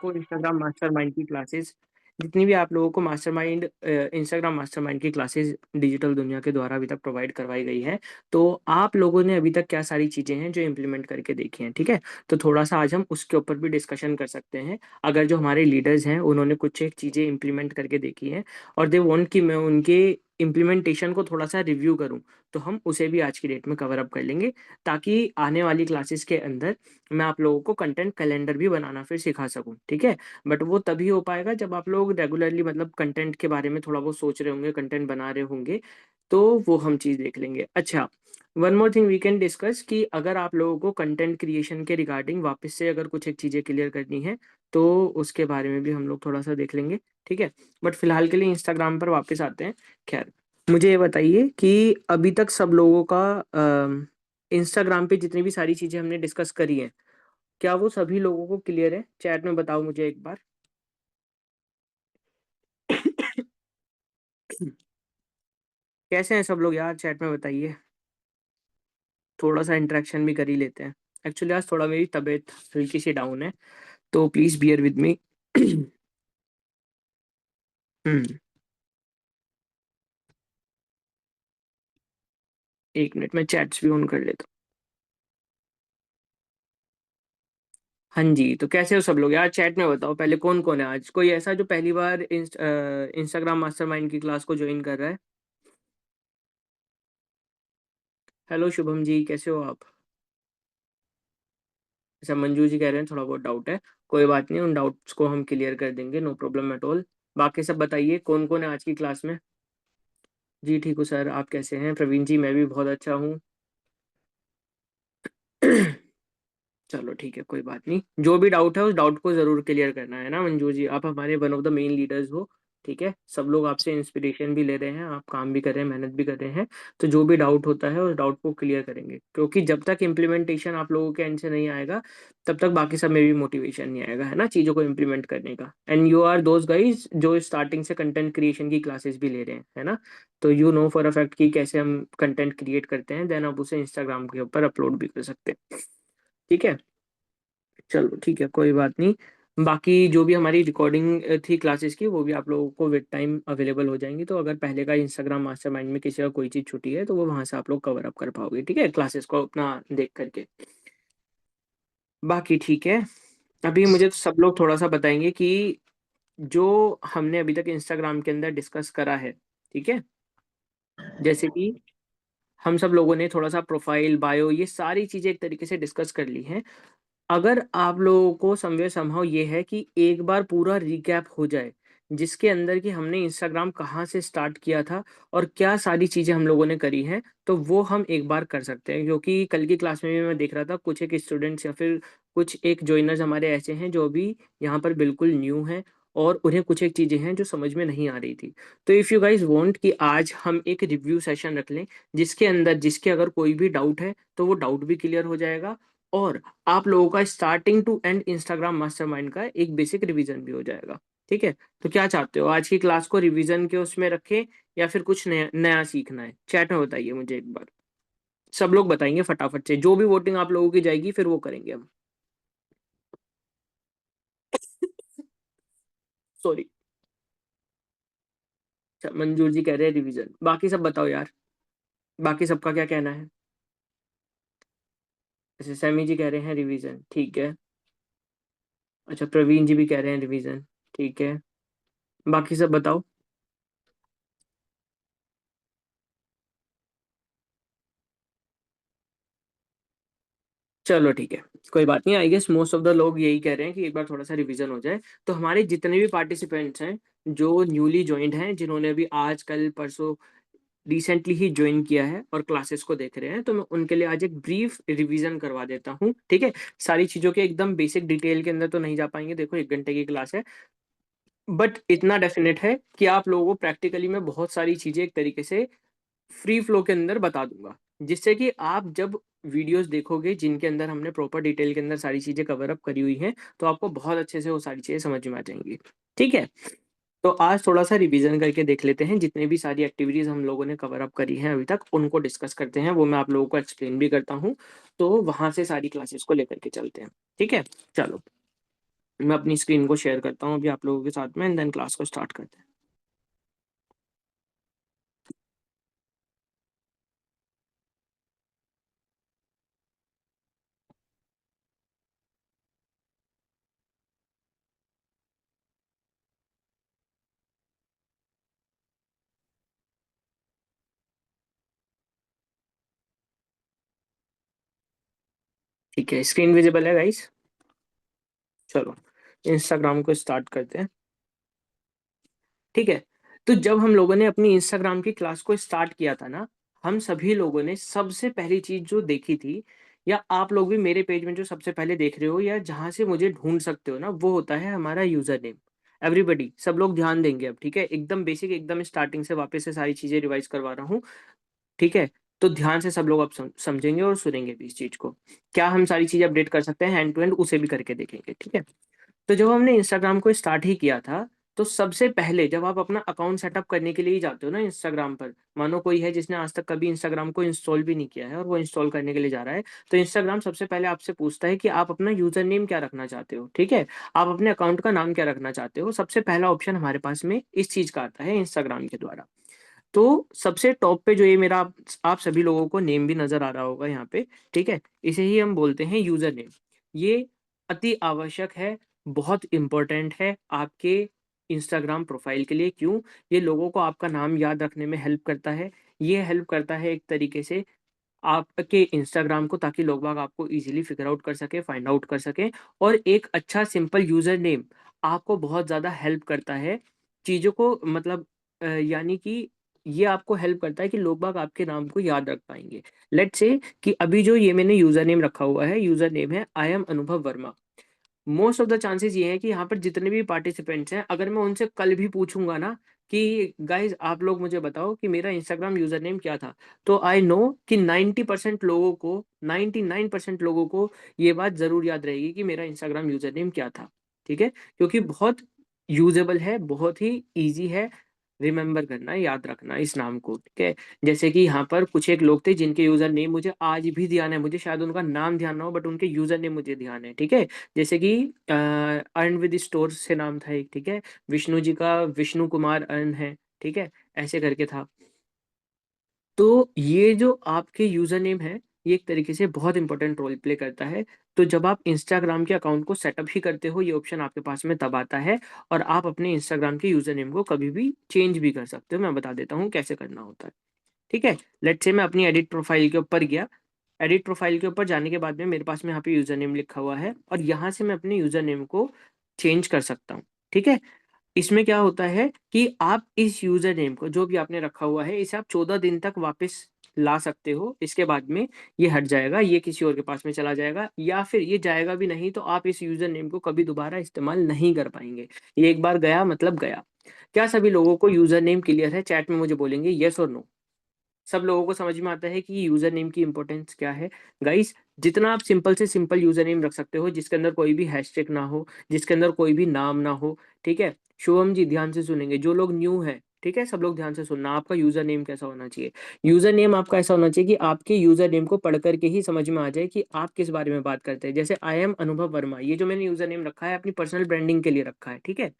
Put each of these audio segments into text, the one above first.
आपको Instagram mastermind की classes, जितनी भी आप लोगों को मास्टरमाइंड इंस्टाग्राम मास्टरमाइंड की क्लासेस डिजिटल दुनिया के द्वारा अभी तक प्रोवाइड करवाई गई है, तो आप लोगों ने अभी तक क्या सारी चीज़ें हैं जो इम्प्लीमेंट करके देखी हैं, ठीक है। तो थोड़ा सा आज हम उसके ऊपर भी डिस्कशन कर सकते हैं। अगर जो हमारे लीडर्स हैं उन्होंने कुछ एक चीज़ें इम्प्लीमेंट करके देखी हैं और दे वांट कि मैं उनके इम्प्लीमेंटेशन को थोड़ा सा रिव्यू करूं, तो हम उसे भी आज की डेट में कवर अप कर लेंगे, ताकि आने वाली क्लासेस के अंदर मैं आप लोगों को कंटेंट कैलेंडर भी बनाना फिर सिखा सकूं, ठीक है। बट वो तभी हो पाएगा जब आप लोग रेगुलरली मतलब कंटेंट के बारे में थोड़ा बहुत सोच रहे होंगे, कंटेंट बना रहे होंगे, तो वो हम चीज़ देख लेंगे। अच्छा, one more thing we can discuss कि अगर आप लोगों को कंटेंट क्रिएशन के रिगार्डिंग वापस से अगर कुछ एक चीज़ें क्लियर करनी है, तो उसके बारे में भी हम लोग थोड़ा सा देख लेंगे, ठीक है। बट फिलहाल के लिए इंस्टाग्राम पर वापस आते हैं। खैर, मुझे ये बताइए कि अभी तक सब लोगों का इंस्टाग्राम पे जितनी भी सारी चीज़ें हमने डिस्कस करी हैं, क्या वो सभी लोगों को क्लियर है? चैट में बताओ मुझे एक बार। कैसे हैं सब लोग यार, चैट में बताइए। थोड़ा सा इंटरेक्शन भी कर ही लेते हैं। एक्चुअली आज थोड़ा मेरी तबीयत हल्की सी डाउन है, तो प्लीज बियर विद मी। एक मिनट में चैट्स भी ऑन कर लेता हूँ। हाँ जी, तो कैसे हो सब लोग यार, चैट में बताओ पहले कौन कौन है आज। कोई ऐसा जो पहली बार इंस्टाग्राम मास्टरमाइंड की क्लास को ज्वाइन कर रहा है? हेलो शुभम जी, कैसे हो आप? अच्छा, मंजू जी कह रहे हैं थोड़ा बहुत डाउट है। कोई बात नहीं, उन डाउट्स को हम क्लियर कर देंगे, नो प्रॉब्लम एट ऑल। बाकी सब बताइए कौन कौन है आज की क्लास में। जी ठीक हूँ सर, आप कैसे हैं? प्रवीण जी, मैं भी बहुत अच्छा हूँ। चलो ठीक है, कोई बात नहीं। जो भी डाउट है उस डाउट को जरूर क्लियर करना है ना मंजू जी, आप हमारे one of the main leaders हो, ठीक है। सब लोग आपसे इंस्पिरेशन भी ले रहे हैं, आप काम भी कर रहे हैं, मेहनत भी कर रहे हैं। तो जो भी डाउट होता है उस डाउट को क्लियर करेंगे, क्योंकि जब तक इम्प्लीमेंटेशन आप लोगों के एंड से नहीं आएगा, तब तक बाकी सब में भी मोटिवेशन नहीं आएगा, है ना, चीज़ों को इम्प्लीमेंट करने का। And you are those guys जो स्टार्टिंग से कंटेंट क्रिएशन की क्लासेस भी ले रहे हैं, है ना। तो you know for a fact कि कैसे हम कंटेंट क्रिएट करते हैं, देन आप उसे इंस्टाग्राम के ऊपर अपलोड भी कर सकते हैं, ठीक है। चलो ठीक है, कोई बात नहीं। बाकी जो भी हमारी रिकॉर्डिंग थी क्लासेस की, वो भी आप लोगों को विद टाइम अवेलेबल हो जाएंगी। तो अगर पहले का इंस्टाग्राम मास्टरमाइंड में किसी का कोई चीज़ छुटी है, तो वो वहां से आप लोग कवर अप कर पाओगे, ठीक है, क्लासेस को अपना देख करके। बाकी ठीक है। अभी मुझे तो सब लोग थोड़ा सा बताएंगे कि जो हमने अभी तक इंस्टाग्राम के अंदर डिस्कस करा है, ठीक है। जैसे कि हम सब लोगों ने थोड़ा सा प्रोफाइल, बायो, ये सारी चीज़ें एक तरीके से डिस्कस कर ली हैं। अगर आप लोगों को समवेयर समहाउ ये है कि एक बार पूरा रिकैप हो जाए, जिसके अंदर कि हमने इंस्टाग्राम कहाँ से स्टार्ट किया था और क्या सारी चीज़ें हम लोगों ने करी हैं, तो वो हम एक बार कर सकते हैं। क्योंकि कल की क्लास में भी मैं देख रहा था, कुछ एक स्टूडेंट्स या फिर कुछ एक जॉइनर्स हमारे ऐसे हैं जो अभी यहाँ पर बिल्कुल न्यू हैं, और उन्हें कुछ एक चीज़ें हैं जो समझ में नहीं आ रही थी। तो इफ़ यू गाइज वांट कि आज हम एक रिव्यू सेशन रख लें, जिसके अंदर जिसके अगर कोई भी डाउट है तो वो डाउट भी क्लियर हो जाएगा, और आप लोगों का starting to end Instagram mastermind का एक बेसिक रिवीजन भी हो जाएगा, ठीक है। तो क्या चाहते हो, आज की क्लास को रिवीजन के उसमें रखें या फिर कुछ नया नया सीखना है? चैट में बताइए मुझे एक बार। सब लोग बताएंगे फटाफट से, जो भी वोटिंग आप लोगों की जाएगी फिर वो करेंगे हम। सॉरी। मंजूर जी कह रहे हैं रिवीजन, बाकी सब बताओ यार, बाकी सबका क्या कहना है? जैसे सैमी जी कह रहे हैं रिवीजन, ठीक है। अच्छा, प्रवीण जी भी कह रहे हैं रिवीजन, ठीक है। बाकी सब बताओ। चलो ठीक है, कोई बात नहीं। I guess most of the लोग यही कह रहे हैं कि एक बार थोड़ा सा रिवीजन हो जाए। तो हमारे जितने भी पार्टिसिपेंट्स हैं जो न्यूली ज्वाइंड हैं, जिन्होंने अभी आज कल परसों रिसेंटली ही ज्वाइन किया है और क्लासेस को देख रहे हैं, तो मैं उनके लिए आज एक ब्रीफ रिवीजन करवा देता हूँ, ठीक है। सारी चीज़ों के एकदम बेसिक डिटेल के अंदर तो नहीं जा पाएंगे, देखो 1 घंटे की क्लास है। बट इतना डेफिनेट है कि आप लोगों को प्रैक्टिकली मैं बहुत सारी चीज़ें एक तरीके से फ्री फ्लो के अंदर बता दूंगा, जिससे कि आप जब वीडियोस देखोगे जिनके अंदर हमने प्रॉपर डिटेल के अंदर सारी चीजें कवर अप करी हुई हैं, तो आपको बहुत अच्छे से वो सारी चीजें समझ में आ जाएंगी, ठीक है। तो आज थोड़ा सा रिवीजन करके देख लेते हैं, जितने भी सारी एक्टिविटीज हम लोगों ने कवर अप करी हैं अभी तक, उनको डिस्कस करते हैं, वो मैं आप लोगों को एक्सप्लेन भी करता हूँ। तो वहां से सारी क्लासेस को लेकर के चलते हैं, ठीक है। चलो, मैं अपनी स्क्रीन को शेयर करता हूँ अभी आप लोगों के साथ में, एंड देन क्लास को स्टार्ट करते हैं। ठीक है, स्क्रीन विजिबल है गाइस? चलो इंस्टाग्राम को स्टार्ट करते हैं। ठीक है, तो जब हम लोगों ने अपनी इंस्टाग्राम की क्लास को स्टार्ट किया था ना, हम सभी लोगों ने सबसे पहली चीज जो देखी थी, या आप लोग भी मेरे पेज में जो सबसे पहले देख रहे हो या जहां से मुझे ढूंढ सकते हो ना, वो होता है हमारा यूजर नेम। एवरीबडी, सब लोग ध्यान देंगे अब, ठीक है? एकदम बेसिक, एकदम स्टार्टिंग से वापस से सारी चीजें रिवाइज करवा रहा हूँ। ठीक है, तो ध्यान से सब लोग अब समझेंगे और सुनेंगे भी इस चीज को। क्या हम सारी चीजें अपडेट कर सकते हैं हैंड टू हैंड, उसे भी करके देखेंगे। ठीक है, तो जब हमने इंस्टाग्राम को स्टार्ट ही किया था, तो सबसे पहले जब आप अपना अकाउंट सेटअप करने के लिए ही जाते हो ना इंस्टाग्राम पर, मानो कोई है जिसने आज तक कभी इंस्टाग्राम को इंस्टॉल भी नहीं किया है और वो इंस्टॉल करने के लिए जा रहा है, तो इंस्टाग्राम सबसे पहले आपसे पूछता है कि आप अपना यूजर नेम क्या रखना चाहते हो। ठीक है, आप अपने अकाउंट का नाम क्या रखना चाहते हो, सबसे पहला ऑप्शन हमारे पास में इस चीज का आता है इंस्टाग्राम के द्वारा। तो सबसे टॉप पे जो ये मेरा आप सभी लोगों को नेम भी नजर आ रहा होगा यहाँ पे। ठीक है, इसे ही हम बोलते हैं यूजर नेम। ये अति आवश्यक है, बहुत इंपॉर्टेंट है आपके इंस्टाग्राम प्रोफाइल के लिए। क्यों? ये लोगों को आपका नाम याद रखने में हेल्प करता है। ये हेल्प करता है एक तरीके से आपके इंस्टाग्राम को, ताकि लोग बाग आपको इजीली फिगर आउट कर सके, फाइंड आउट कर सके। और एक अच्छा सिंपल यूजर नेम आपको बहुत ज़्यादा हेल्प करता है चीज़ों को, मतलब यानी कि ये आपको हेल्प करता है कि लोग बाग आपके नाम को याद रख पाएंगे। लेट्स से कि अभी जो ये मैंने यूजर नेम रखा हुआ है, यूजर नेम है आई एम अनुभव Verma. Most of the chances ये हैं कि यहाँ पर जितने भी पार्टिसिपेंट्स हैं, अगर मैं उनसे कल भी पूछूंगा ना कि गाइज आप लोग मुझे बताओ कि मेरा इंस्टाग्राम यूजर नेम क्या था, तो आई नो कि 90% लोगों को, 99% लोगों को ये बात जरूर याद रहेगी कि मेरा इंस्टाग्राम यूजर नेम क्या था। ठीक है, क्योंकि बहुत यूजेबल है, बहुत ही ईजी है रिमेम्बर करना, याद रखना इस नाम को। ठीक है, जैसे कि यहाँ पर कुछ एक लोग थे जिनके यूजर नेम मुझे आज भी ध्यान है, मुझे शायद उनका नाम ध्यान ना हो बट उनके यूजर नेम मुझे ध्यान है। ठीक है, जैसे कि अर्न विद स्टोर से नाम था एक। ठीक है, विष्णु जी का विष्णु कुमार अर्न है। ठीक है, ऐसे करके था। तो ये जो आपके यूजर नेम है, ये एक तरीके से बहुत इंपॉर्टेंट रोल प्ले करता है। तो जब आप इंस्टाग्राम के अकाउंट को सेटअप ही करते हो, ये ऑप्शन आपके पास में तब आता है, और आप अपने इंस्टाग्राम के यूजर नेम को कभी भी चेंज भी कर सकते हो। मैं बता देता हूँ कैसे करना होता है। ठीक है, लेट्स से मैं अपनी एडिट प्रोफाइल के ऊपर गया। एडिट प्रोफाइल के ऊपर जाने के बाद में मेरे पास में यहाँ पे यूजर नेम लिखा हुआ है, और यहाँ से मैं अपने यूजर नेम को चेंज कर सकता हूँ। ठीक है, इसमें क्या होता है कि आप इस यूजर नेम को जो भी आपने रखा हुआ है, इसे आप 14 दिन तक वापस ला सकते हो। इसके बाद में ये हट जाएगा, ये किसी और के पास में चला जाएगा, या फिर ये जाएगा भी नहीं तो आप इस यूजर नेम को कभी दोबारा इस्तेमाल नहीं कर पाएंगे। ये एक बार गया मतलब गया। क्या सभी लोगों को यूजर नेम क्लियर है? चैट में मुझे बोलेंगे यस और नो। सब लोगों को समझ में आता है कि यूजर नेम की इंपॉर्टेंस क्या है? गाइस, जितना आप सिंपल से सिंपल यूजर नेम रख सकते हो, जिसके अंदर कोई भी हैशटैग ना हो, जिसके अंदर कोई भी नाम ना हो। ठीक है, शुभम जी ध्यान से सुनेंगे, जो लोग न्यू है। ठीक है, सब लोग ध्यान से सुनना। आपका यूजर नेम कैसा होना चाहिए? यूजर नेम आपका ऐसा होना चाहिए कि आपके यूजर नेम को पढ़ करके ही समझ में आ जाए कि आप किस बारे में बात करते हैं। जैसे आई एम अनुभव वर्मा, ये जो मैंने यूजर नेम रखा है अपनी पर्सनल ब्रांडिंग के लिए रखा है। ठीक है,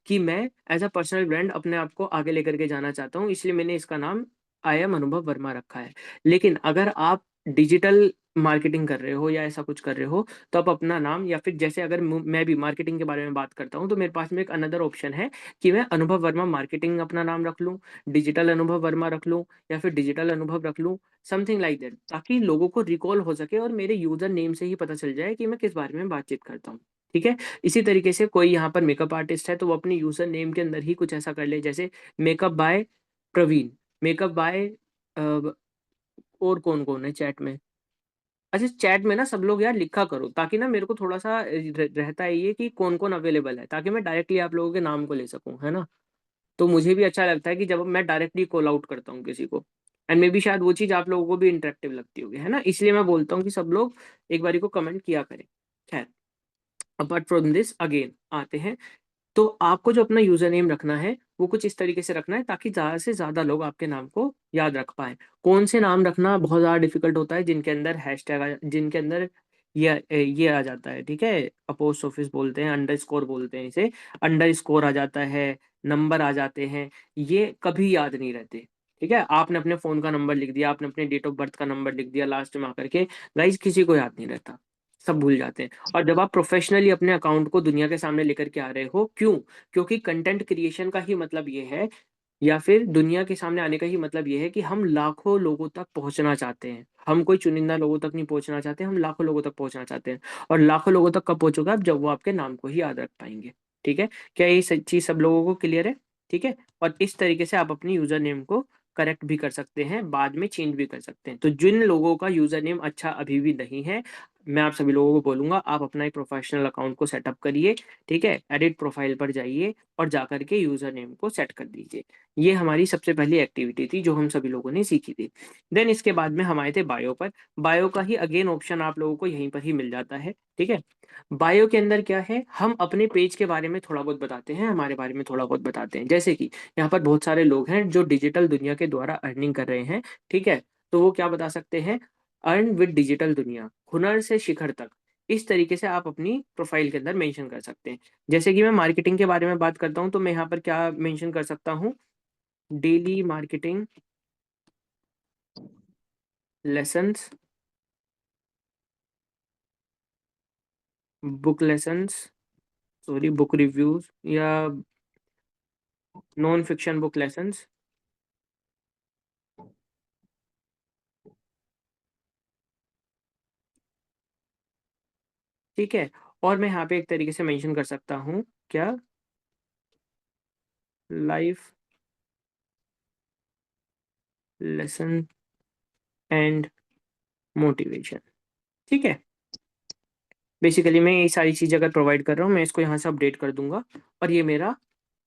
कि मैं एज अ पर्सनल ब्रांड अपने आप को आगे लेकर के जाना चाहता हूँ, इसलिए मैंने इसका नाम आई एम अनुभव वर्मा रखा है। लेकिन अगर आप डिजिटल मार्केटिंग कर रहे हो या ऐसा कुछ कर रहे हो, तो आप अपना नाम, या फिर जैसे अगर मैं भी मार्केटिंग के बारे में बात करता हूँ, तो मेरे पास में एक अनदर ऑप्शन है कि मैं अनुभव वर्मा मार्केटिंग अपना नाम रख लूँ, डिजिटल अनुभव वर्मा रख लूँ, या फिर डिजिटल अनुभव रख लूँ, समथिंग लाइक दैट, ताकि लोगों को रिकॉल हो सके और मेरे यूजर नेम से ही पता चल जाए कि मैं किस बारे में बातचीत करता हूँ। ठीक है, इसी तरीके से कोई यहाँ पर मेकअप आर्टिस्ट है, तो वो अपने यूजर नेम के अंदर ही कुछ ऐसा कर ले, जैसे makeup by Praveen, makeup by, और कौन कौन है चैट में? अच्छा, चैट में ना सब लोग यार लिखा करो, ताकि ना मेरे को थोड़ा सा रहता है ये कि कौन कौन अवेलेबल है, ताकि मैं डायरेक्टली आप लोगों के नाम को ले सकूं, है ना? तो मुझे भी अच्छा लगता है कि जब मैं डायरेक्टली कॉल आउट करता हूँ किसी को, एंड मे बी शायद वो चीज़ आप लोगों को भी इंटरेक्टिव लगती होगी, है ना? इसलिए मैं बोलता हूँ कि सब लोग एक बारी को कमेंट किया करें। खैर, अपार्ट फ्रॉम दिस अगेन आते हैं। तो आपको जो अपना यूजर नेम रखना है, वो कुछ इस तरीके से रखना है ताकि ज्यादा से ज्यादा लोग आपके नाम को याद रख पाए। कौन से नाम रखना बहुत ज्यादा डिफिकल्ट होता है? जिनके अंदर हैशटैग, जिनके अंदर ये आ जाता है, ठीक है, अपोस्ट्रोफिस बोलते हैं, अंडरस्कोर बोलते हैं इसे, अंडरस्कोर आ जाता है, नंबर आ जाते हैं, ये कभी याद नहीं रहते। ठीक है, आपने अपने फोन का नंबर लिख दिया, आपने अपने डेट ऑफ बर्थ का नंबर लिख दिया लास्ट में आकर के, गाइस किसी को याद नहीं रहता, सब भूल जाते हैं। और जब आप प्रोफेशनली अपने अकाउंट को दुनिया के सामने लेकर के आ रहे हो, क्यों? क्योंकि कंटेंट क्रिएशन का ही मतलब ये है, या फिर दुनिया के सामने आने का ही मतलब ये है कि हम लाखों लोगों तक पहुंचना चाहते हैं। हम कोई चुनिंदा लोगों तक नहीं पहुंचना चाहते, हम लाखों लोगों तक पहुंचना चाहते हैं। और लाखों लोगों तक कब पहुंचोगे आप? जब वो आपके नाम को ही याद रख पाएंगे। ठीक है, क्या ये चीज सब लोगों को क्लियर है? ठीक है, और इस तरीके से आप अपनी यूजर नेम को करेक्ट भी कर सकते हैं, बाद में चेंज भी कर सकते हैं। तो जिन लोगों का यूजर नेम अच्छा अभी भी नहीं है, मैं आप सभी लोगों को बोलूंगा, आप अपना एक प्रोफेशनल अकाउंट को सेटअप करिए। ठीक है, एडिट प्रोफाइल पर जाइए और जाकर के यूजर नेम को सेट कर दीजिए। ये हमारी सबसे पहली एक्टिविटी थी जो हम सभी लोगों ने सीखी थी। देन इसके बाद में हम आए थे बायो पर। बायो का ही अगेन ऑप्शन आप लोगों को यहीं पर ही मिल जाता है। ठीक है, बायो के अंदर क्या है, हम अपने पेज के बारे में थोड़ा बहुत बताते हैं, हमारे बारे में थोड़ा बहुत बताते हैं। जैसे कि यहाँ पर बहुत सारे लोग हैं जो डिजिटल दुनिया के द्वारा अर्निंग कर रहे हैं। ठीक है, तो वो क्या बता सकते हैं? अर्न विद डिजिटल दुनिया, हुनर से शिखर तक। इस तरीके से आप अपनी प्रोफाइल के अंदर मेंशन कर सकते हैं। जैसे कि मैं मार्केटिंग के बारे में बात करता हूँ, तो मैं यहाँ पर क्या मेंशन कर सकता हूँ? Daily marketing lessons, book lessons, sorry book reviews, या नॉन फिक्शन बुक लेसन्स। ठीक है, और मैं यहाँ पे एक तरीके से मेंशन कर सकता हूँ, क्या? Life lesson and motivation. ठीक है, बेसिकली मैं ये सारी चीज़ अगर प्रोवाइड कर रहा हूँ, मैं इसको यहाँ से अपडेट कर दूंगा, और ये मेरा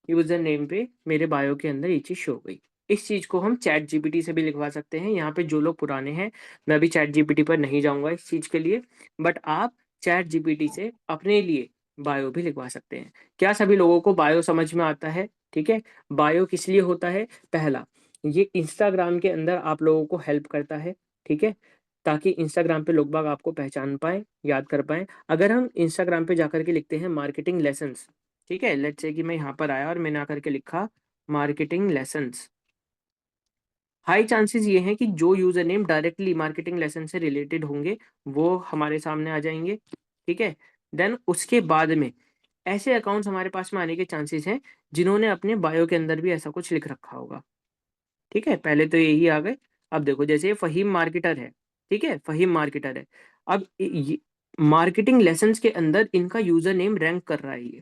यूजर नेम पे मेरे बायो के अंदर ये चीज़ शो हो गई। इस चीज़ को हम चैट जीपीटी से भी लिखवा सकते हैं। यहाँ पे जो लोग पुराने हैं, मैं अभी चैट जीपीटी पर नहीं जाऊँगा इस चीज़ के लिए, बट आप चैट जीपीटी से अपने लिए बायो भी लिखवा सकते हैं। क्या सभी लोगों को बायो समझ में आता है? ठीक है, बायो किस लिए होता है? पहला, ये इंस्टाग्राम के अंदर आप लोगों को हेल्प करता है। ठीक है, ताकि इंस्टाग्राम पे लोग बाग आपको पहचान पाए, याद कर पाए। अगर हम इंस्टाग्राम पे जाकर के लिखते हैं मार्केटिंग लेसन्स, ठीक है, लेट्स से कि मैं यहाँ पर आया और मैंने आकर के लिखा मार्केटिंग लेसन्स, हाई चांसेस ये हैं कि जो user name directly marketing lesson से रिलेटेड होंगे वो हमारे सामने आ जाएंगे। ठीक है, देन उसके बाद में ऐसे अकाउंट्स हमारे पास में आने के चांसेस हैं जिन्होंने अपने बायो के अंदर भी ऐसा कुछ लिख रखा होगा। ठीक है, पहले तो यही आ गए। अब देखो, जैसे ये फहीम मार्केटर है। ठीक है, फहीम मार्केटर है। अब मार्केटिंग लेसन्स के अंदर इनका यूजर नेम रैंक कर रहा है ये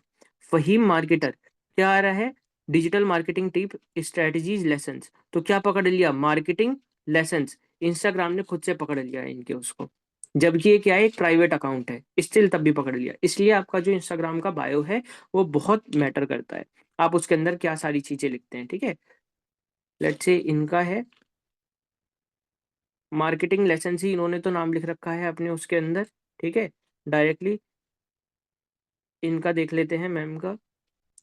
फहीम मार्केटर। क्या आ रहा है? Digital marketing tip strategies lessons. तो क्या पकड़ लिया? Marketing lessons. इंस्टाग्राम ने खुद से पकड़ लिया है इनके उसको, जबकि ये क्या है, एक प्राइवेट अकाउंट है, स्टिल तब भी पकड़ लिया। इसलिए आपका जो इंस्टाग्राम का बायो है वो बहुत मैटर करता है, आप उसके अंदर क्या सारी चीजें लिखते हैं। ठीक है, लेट्स से इनका है मार्केटिंग लेसन ही, इन्होंने तो नाम लिख रखा है अपने उसके अंदर। ठीक है, डायरेक्टली इनका देख लेते हैं मैम का।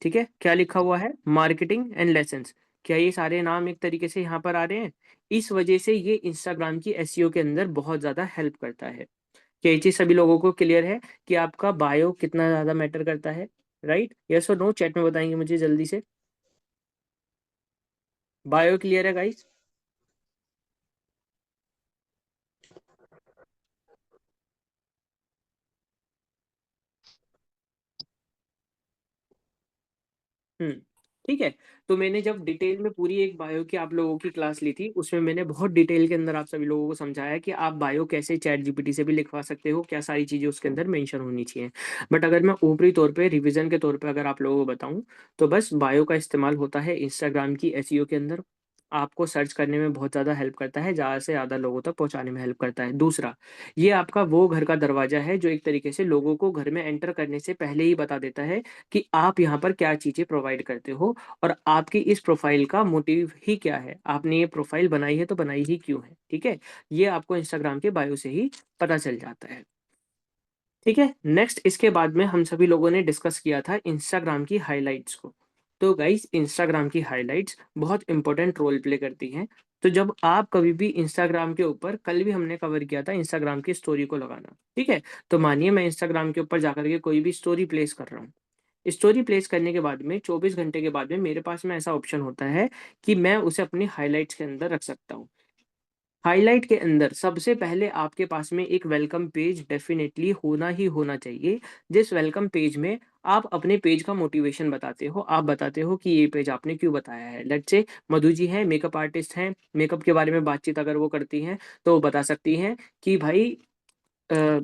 ठीक है, क्या लिखा हुआ है? Marketing and lessons. क्या ये सारे नाम एक तरीके से यहाँ पर आ रहे हैं? इस वजह से ये इंस्टाग्राम की एसईओ के अंदर बहुत ज्यादा हेल्प करता है। क्या ये चीज सभी लोगों को क्लियर है कि आपका बायो कितना ज्यादा मैटर करता है? राइट, यस और नो चैट में बताएंगे मुझे जल्दी से। बायो क्लियर है गाइस? हुँ, ठीक है। तो मैंने जब डिटेल में पूरी एक बायो की आप लोगों की क्लास ली थी, उसमें मैंने बहुत डिटेल के अंदर आप सभी लोगों को समझाया कि आप बायो कैसे चैट जीपीटी से भी लिखवा सकते हो, क्या सारी चीज़ें उसके अंदर मेंशन होनी चाहिए। बट अगर मैं ऊपरी तौर पे रिवीजन के तौर पे अगर आप लोगों को बताऊँ, तो बस बायो का इस्तेमाल होता है इंस्टाग्राम की एसईओ के अंदर। आपको सर्च करने में बहुत ज़्यादा हेल्प करता है, ज़्यादा से ज़्यादा लोगों तक पहुँचाने में हेल्प करता है। दूसरा, ये आपका वो घर का दरवाज़ा है जो एक तरीके से लोगों को घर में एंटर करने से पहले ही बता देता है कि आप यहाँ पर क्या चीज़ें प्रोवाइड करते हो और आपकी इस प्रोफाइल का मोटिव ही क्या है, आपने ये प्रोफाइल बनाई है तो बनाई ही क्यों है। ठीक है, ये आपको इंस्टाग्राम के बायो से ही पता चल जाता है। ठीक है, नेक्स्ट इसके बाद में हम सभी लोगों ने डिस्कस किया था इंस्टाग्राम की हाइलाइट्स को। तो गाइस इंस्टाग्राम की हाइलाइट्स बहुत इंपॉर्टेंट रोल प्ले करती हैं। तो जब आप कभी भी इंस्टाग्राम के ऊपर, कल भी हमने कवर किया था इंस्टाग्राम की स्टोरी को लगाना, ठीक है। तो मानिए मैं इंस्टाग्राम के ऊपर जाकर के कोई भी स्टोरी प्लेस कर रहा हूँ। स्टोरी प्लेस करने के बाद में 24 घंटे के बाद में मेरे पास में ऐसा ऑप्शन होता है कि मैं उसे अपनी हाइलाइट्स के अंदर रख सकता हूँ। हाइलाइट के अंदर सबसे पहले आपके पास में एक वेलकम पेज डेफिनेटली होना ही होना चाहिए। जिस वेलकम पेज में आप अपने पेज का मोटिवेशन बताते हो, आप बताते हो कि ये पेज आपने क्यों बताया है। लेट्स से मधु जी हैं, मेकअप आर्टिस्ट हैं, मेकअप के बारे में बातचीत अगर वो करती हैं तो वो बता सकती हैं कि भाई अ,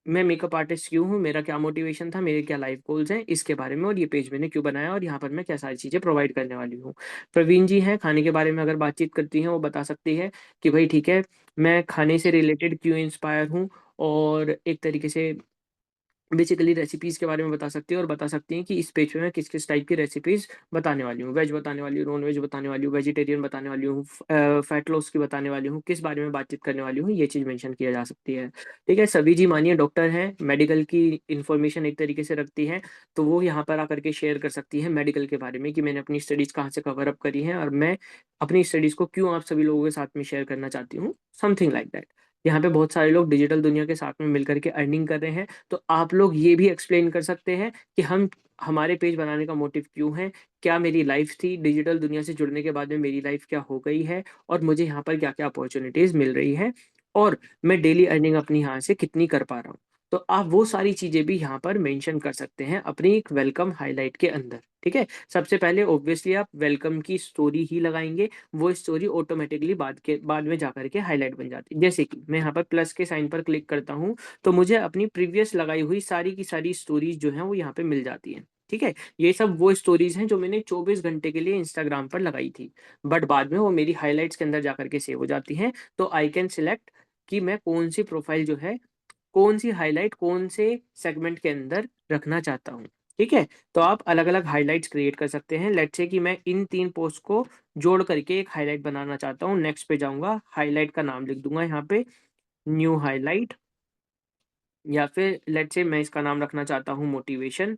मैं मेकअप आर्टिस्ट क्यों हूँ, मेरा क्या मोटिवेशन था, मेरे क्या लाइफ गोल्स हैं इसके बारे में, और ये पेज मैंने क्यों बनाया और यहाँ पर मैं क्या सारी चीज़ें प्रोवाइड करने वाली हूँ। प्रवीण जी हैं, खाने के बारे में अगर बातचीत करती हैं वो बता सकती है कि भाई ठीक है, मैं खाने से रिलेटेड क्यों इंस्पायर हूँ, और एक तरीके से बेसिकली रेसिपीज़ के बारे में बता सकती है और बता सकती हैं कि इस पेज पे मैं किस-किस टाइप की रेसिपीज़ बताने वाली हूँ। वेज बताने वाली हूँ, नॉन-वेज बताने वाली हूँ, वेजिटेरियन बताने वाली हूँ, फैट लॉस की बताने वाली हूँ, किस बारे में बातचीत करने वाली हूँ, ये चीज़ मेंशन किया जा सकती है। ठीक है, सभी जी मानिए डॉक्टर हैं, मेडिकल की इन्फॉर्मेशन एक तरीके से रखती हैं, तो वो यहाँ पर आकर के शेयर कर सकती हैं मेडिकल के बारे में कि मैंने अपनी स्टडीज़ कहाँ से कवर अप करी हैं और मैं अपनी स्टडीज़ को क्यों आप सभी लोगों के साथ में शेयर करना चाहती हूँ, समथिंग लाइक दैट। यहाँ पे बहुत सारे लोग डिजिटल दुनिया के साथ में मिल कर के अर्निंग कर रहे हैं। तो आप लोग ये भी एक्सप्लेन कर सकते हैं कि हमारे पेज बनाने का मोटिव क्यों है, क्या मेरी लाइफ थी, डिजिटल दुनिया से जुड़ने के बाद में मेरी लाइफ क्या हो गई है और मुझे यहाँ पर क्या-क्या अपॉर्च्युनिटीज़ मिल रही हैं और मैं डेली अर्निंग अपनी यहाँ से कितनी कर पा रहा हूँ। तो आप वो सारी चीज़ें भी यहाँ पर मेंशन कर सकते हैं अपनी एक वेलकम हाइलाइट के अंदर, ठीक है? सबसे पहले ऑब्वियसली आप वेलकम की स्टोरी ही लगाएँगे, वो स्टोरी ऑटोमैटिकली बाद में जाकर के हाइलाइट बन जाती है। जैसे कि मैं यहाँ पर प्लस के साइन पर क्लिक करता हूँ तो मुझे अपनी प्रीवियस लगाई हुई सारी की सारी स्टोरीज़ जो हैं वो यहाँ पे मिल जाती हैं, ठीक है? ये सब वो स्टोरीज़ हैं जो मैंने 24 घंटे के लिए इंस्टाग्राम पर लगाई थी, बट बाद में वो मेरी हाइलाइट्स के अंदर जाकर के सेव हो जाती हैं, तो आई कैन सिलेक्ट कि मैं कौन-सी प्रोफ़ाइल जो है, कौन-सी हाइलाइट कौन से सेगमेंट के अंदर रखना चाहता हूँ, ठीक है? तो आप अलग-अलग हाइलाइट्स क्रिएट कर सकते हैं। लेट्स से कि मैं इन 3 पोस्ट को जोड़ करके एक हाइलाइट बनाना चाहता हूँ, नेक्स्ट पे जाऊँगा, हाइलाइट का नाम लिख दूँगा यहाँ पे, न्यू हाइलाइट, या फिर लेट्स से मैं इसका नाम रखना चाहता हूँ मोटिवेशन,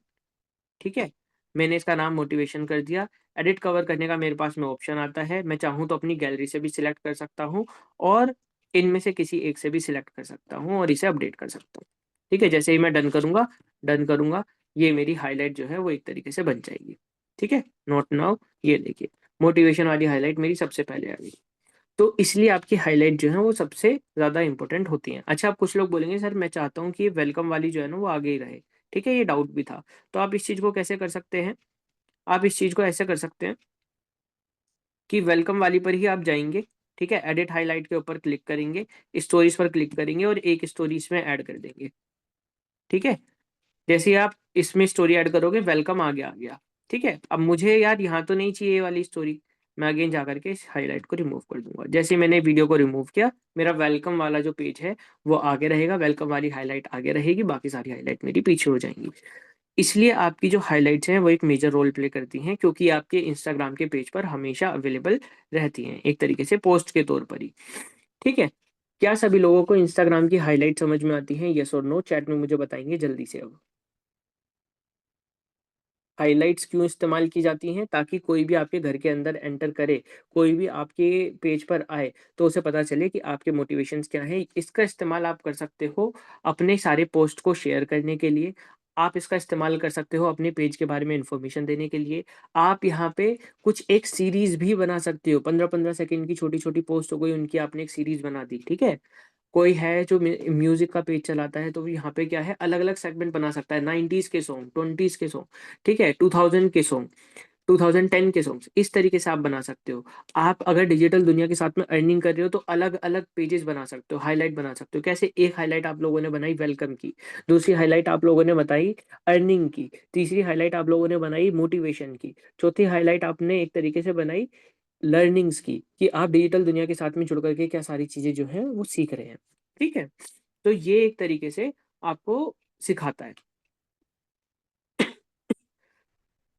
ठीक है? मैंने इसका नाम मोटिवेशन कर दिया। एडिट कवर करने का मेरे पास में ऑप्शन आता है। मैं चाहूँ तो अपनी गैलरी से भी सिलेक्ट कर सकता हूँ और इनमें से किसी एक से भी सिलेक्ट कर सकता हूँ और इसे अपडेट कर सकता हूँ। ठीक है? जैसे ही मैं डन करूँगा, ये मेरी हाइलाइट जो है वो एक तरीके से बन जाएगी। ठीक है? नोट नाउ, ये देखिए, मोटिवेशन वाली हाइलाइट मेरी सबसे पहले आ गई। तो इसलिए आपकी हाइलाइट जो है वो सबसे ज़्यादा इम्पोर्टेंट होती हैं। अच्छा, आप कुछ लोग बोलेंगे सर मैं चाहता हूँ कि ये वेलकम वाली जो है ना वो आगे ही रहे। ठीक है? ये डाउट भी था। तो आप इस चीज़ को कैसे कर सकते हैं? आप इस चीज़ को ऐसे कर सकते हैं कि वेलकम वाली पर ही आप जाएँगे, ठीक है? एडिट हाइलाइट के ऊपर क्लिक करेंगे, स्टोरीज़ पर क्लिक करेंगे और एक स्टोरी इसमें ऐड कर देंगे, ठीक है? जैसे ही आप इसमें स्टोरी ऐड करोगे, वेलकम आ गया, ठीक है? अब मुझे यार यहाँ तो नहीं चाहिए ये वाली स्टोरी, मैं अगेन जाकर के इस हाइलाइट को रिमूव कर दूँगा। जैसे ही मैंने वीडियो को रिमूव किया, मेरा वेलकम वाला जो पेज है, वो आगे रहेगा, वेलकम वाली हाइलाइट आगे रहेगी, बाकी सारी हाइलाइट मेरी पीछे हो जाएँगी। इसलिए आपकी जो हाइलाइट्स हैं, वो एक मेजर रोल प्ले करती हैं क्योंकि आपके इंस्टाग्राम के पेज पर हमेशा अवेलेबल रहती हैं, एक तरीके से पोस्ट के तौर पर ही, ठीक है? क्या सभी लोगों को इंस्टाग्राम की हाइलाइट समझ में आती हैं? येस और नो चैट में मुझे बताएँगे जल्दी से अब। हाइलाइट्स क्यों इस्तेमाल की जाती हैं? ताकि कोई भी आपके घर के अंदर एंटर करे, कोई भी आपके पेज पर आए, तो उसे पता चले कि आपके मोटिवेशंस क्या हैं। इसका इस्तेमाल आप कर सकते हो अपने सारे पोस्ट को शेयर करने के लिए। आप इसका इस्तेमाल कर सकते हो अपने पेज के बारे में इन्फॉर्मेशन देने के लिए। आप यहाँ पे कुछ एक सीरीज़ भी बना सकते हो। 15-15 सेकंड की छोटी-छोटी पोस्ट हो गई, उनकी आपने एक सीरीज़ बना दी, ठीक है? कोई है जो म्यूजिक का पेज चलाता है तो यहाँ पे क्या है, अलग-अलग सेगमेंट बना सकता है। 90s के सॉन्ग, 20s के सॉन्ग, ठीक है? 2000 के सॉन्ग, 2010 के सॉन्ग्स, इस तरीके से आप बना सकते हो। आप अगर डिजिटल दुनिया के साथ में अर्निंग कर रहे हो तो अलग-अलग पेजेस बना सकते हो, हाइलाइट बना सकते हो। कैसे? एक हाइलाइट आप लोगों ने बनाई वेलकम की, दूसरी हाइलाइट आप लोगों ने बताई अर्निंग की, तीसरी हाइलाइट आप लोगों ने बनाई मोटिवेशन की, चौथी हाइलाइट आपने एक तरीके से बनाई लर्निंग्स की, कि आप डिजिटल दुनिया के साथ में जुड़ कर के क्या सारी चीज़ें जो हैं वो सीख रहे हैं। ठीक है? तो ये एक तरीके से आपको सिखाता है।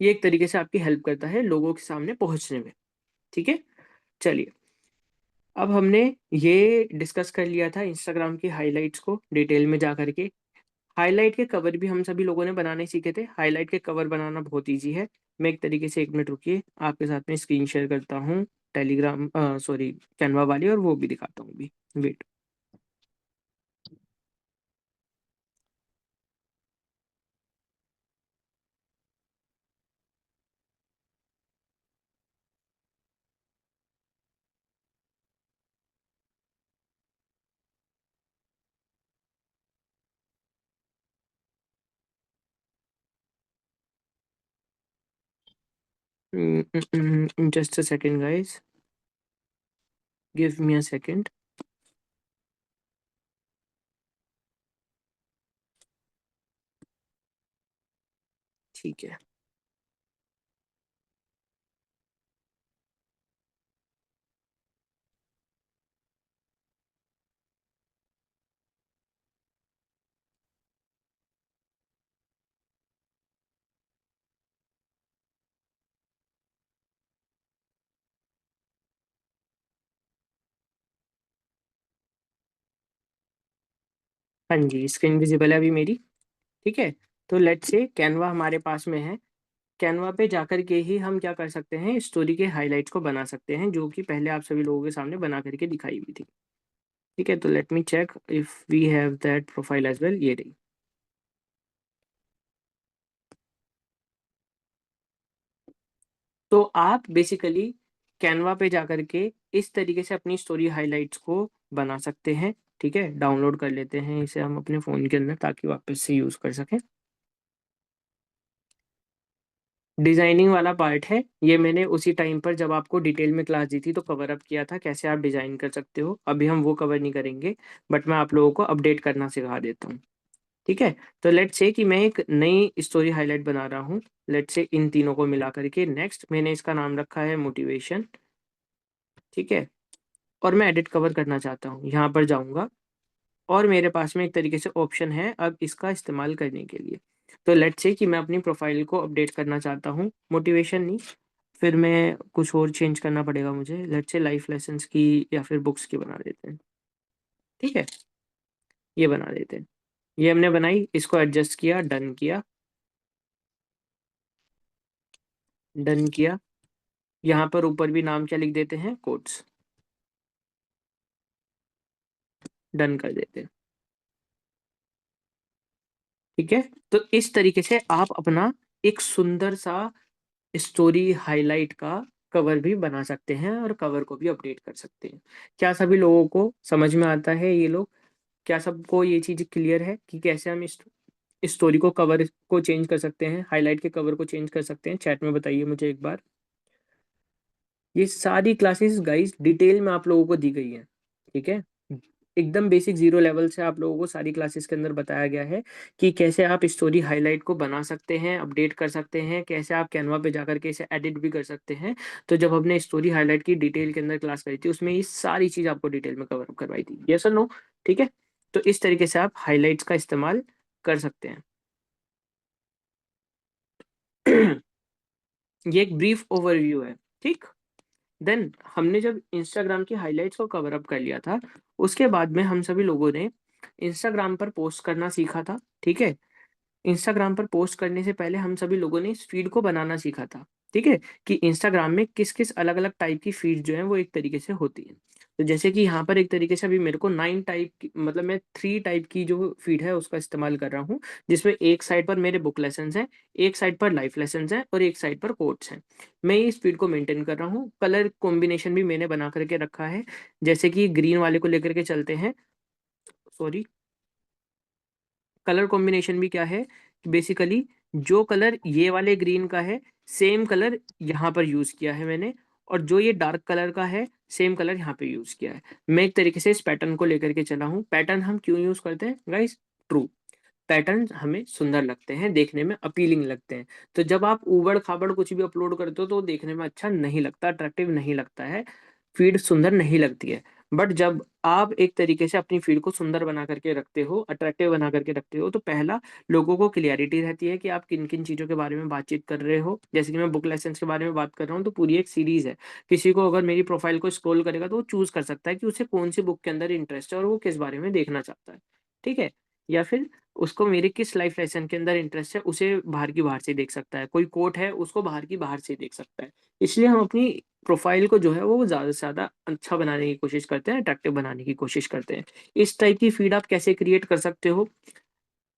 ये एक तरीके से आपकी हेल्प करता है लोगों के सामने पहुँचने में। ठीक है? चलिए, अब हमने ये डिस्कस कर लिया था इंस्टाग्राम की हाइलाइट्स को डिटेल में जा कर के। हाइलाइट के कवर भी हम सभी लोगों ने बनाने सीखे थे। हाइलाइट के कवर बनाना बहुत ईज़ी है। मैं एक तरीके से 1 मिनट रुकिए, आपके साथ में स्क्रीन शेयर करता हूँ टेलीग्राम सॉरी कैनवा वाली, और वो भी दिखाता हूँ अभी। Wait. Just a second guys, give me a second. ठीक है। हाँ जी, स्क्रीन विजिबल है अभी मेरी। ठीक है। तो लेट्स से कैनवा हमारे पास में है। कैनवा पे जाकर के ही हम क्या कर सकते हैं, स्टोरी के हाइलाइट्स को बना सकते हैं, जो कि पहले आप सभी लोगों के सामने बना करके दिखाई हुई थी। ठीक है, तो let me check if we have that profile as well. ये रही। तो आप बेसिकली कैनवा पे जाकर के इस तरीके से अपनी स्टोरी हाइलाइट्स को बना सकते हैं। ठीक है, डाउनलोड कर लेते हैं इसे हम अपने फ़ोन के अंदर, ताकि वापस से यूज़ कर सकें। डिज़ाइनिंग वाला पार्ट है, ये मैंने उसी टाइम पर जब आपको डिटेल में क्लास दी थी तो कवर अप किया था, कैसे आप डिज़ाइन कर सकते हो। अभी हम वो कवर नहीं करेंगे, बट मैं आप लोगों को अपडेट करना सिखा देता हूँ। ठीक है, तो लेट्स से कि मैं एक नई स्टोरी हाइलाइट बना रहा हूँ। लेट्स से इन तीनों को मिला करके नेक्स्ट मैंने इसका नाम रखा है मोटिवेशन। ठीक है, और मैं एडिट कवर करना चाहता हूँ, यहाँ पर जाऊँगा और मेरे पास में एक तरीके से ऑप्शन है अब इसका इस्तेमाल करने के लिए। तो लेट्स से कि मैं अपनी प्रोफाइल को अपडेट करना चाहता हूँ, मोटिवेशन नहीं, फिर मैं कुछ और चेंज करना पड़ेगा मुझे। लेट्स से लाइफ लेसन्स की या फिर बुक्स की बना देते हैं। ठीक है, ये बना देते हैं। ये हमने बनाई, इसको एडजस्ट किया, डन किया, डन किया। यहाँ पर ऊपर भी नाम क्या लिख देते हैं, कोट्स। डन कर देते हैं। ठीक है, तो इस तरीके से आप अपना एक सुंदर सा स्टोरी हाइलाइट का कवर भी बना सकते हैं और कवर को भी अपडेट कर सकते हैं। क्या सभी लोगों को समझ में आता है ये लोग? क्या सबको ये चीज़ क्लियर है कि कैसे हम इस स्टोरी को कवर को चेंज कर सकते हैं, हाइलाइट के कवर को चेंज कर सकते हैं? चैट में बताइए मुझे एक बार। ये सारी क्लासेस गाइस डिटेल में आप लोगों को दी गई हैं। ठीक है, एकदम बेसिक जीरो लेवल से आप लोगों को सारी क्लासेस के अंदर बताया गया है कि कैसे आप स्टोरी हाइलाइट को बना सकते हैं, अपडेट कर सकते हैं, कैसे आप कैनवा पे जाकर के इसे एडिट भी कर सकते हैं। तो जब हमने स्टोरी हाइलाइट की डिटेल के अंदर क्लास करी थी, उसमें ये सारी चीज आपको डिटेल में कवर करवाई थी। यस और नो? ठीक है, तो इस तरीके से आप हाइलाइट्स का इस्तेमाल कर सकते हैं। ये एक ब्रीफ ओवरव्यू है। ठीक। देन हमने जब इंस्टाग्राम की हाइलाइट्स को कवर अप कर लिया था, उसके बाद में हम सभी लोगों ने इंस्टाग्राम पर पोस्ट करना सीखा था। ठीक है, इंस्टाग्राम पर पोस्ट करने से पहले हम सभी लोगों ने इस फीड को बनाना सीखा था। ठीक है, कि इंस्टाग्राम में किस किस अलग अलग टाइप की फीड जो है वो एक तरीके से होती है। तो जैसे कि यहाँ पर एक तरीके से अभी मेरे को 9 टाइप की, मतलब मैं 3 टाइप की जो फीड है उसका इस्तेमाल कर रहा हूँ, जिसमें एक साइड पर मेरे बुक लेसन्स हैं, एक साइड पर लाइफ लेसन्स हैं और एक साइड पर कोट्स हैं। मैं इस फीड को मेंटेन कर रहा हूँ। कलर कॉम्बिनेशन भी मैंने बना करके रखा है, जैसे कि ग्रीन वाले को लेकर के चलते हैं। सॉरी, कलर कॉम्बिनेशन भी क्या है, बेसिकली जो कलर ये वाले ग्रीन का है, सेम कलर यहाँ पर यूज किया है मैंने, और जो ये डार्क कलर का है, सेम कलर यहाँ पे यूज किया है। मैं एक तरीके से इस पैटर्न को लेकर के चला हूँ। पैटर्न हम क्यों यूज करते हैं गाइस? ट्रू, पैटर्न हमें सुंदर लगते हैं, देखने में अपीलिंग लगते हैं। तो जब आप ऊबड़ खाबड़ कुछ भी अपलोड करते हो तो वो देखने में अच्छा नहीं लगता, अट्रैक्टिव नहीं लगता है, फीड सुंदर नहीं लगती है। बट जब आप एक तरीके से अपनी फीड को सुंदर बना करके रखते हो, अट्रैक्टिव बना करके रखते हो, तो पहला, लोगों को क्लियरिटी रहती है कि आप किन किन चीज़ों के बारे में बातचीत कर रहे हो। जैसे कि मैं बुक लाइसेंस के बारे में बात कर रहा हूँ, तो पूरी एक सीरीज है। किसी को अगर मेरी प्रोफाइल को स्क्रॉल करेगा तो वो चूज कर सकता है कि उसे कौन सी बुक के अंदर इंटरेस्ट है और वो किस बारे में देखना चाहता है। ठीक है, या फिर उसको मेरे किस लाइफ लेसन के अंदर इंटरेस्ट है उसे बाहर से देख सकता है, कोई कोट है उसको बाहर से देख सकता है। इसलिए हम अपनी प्रोफाइल को जो है वो ज़्यादा से ज़्यादा अच्छा बनाने की कोशिश करते हैं, अट्रैक्टिव बनाने की कोशिश करते हैं। इस टाइप की फीड आप कैसे क्रिएट कर सकते हो?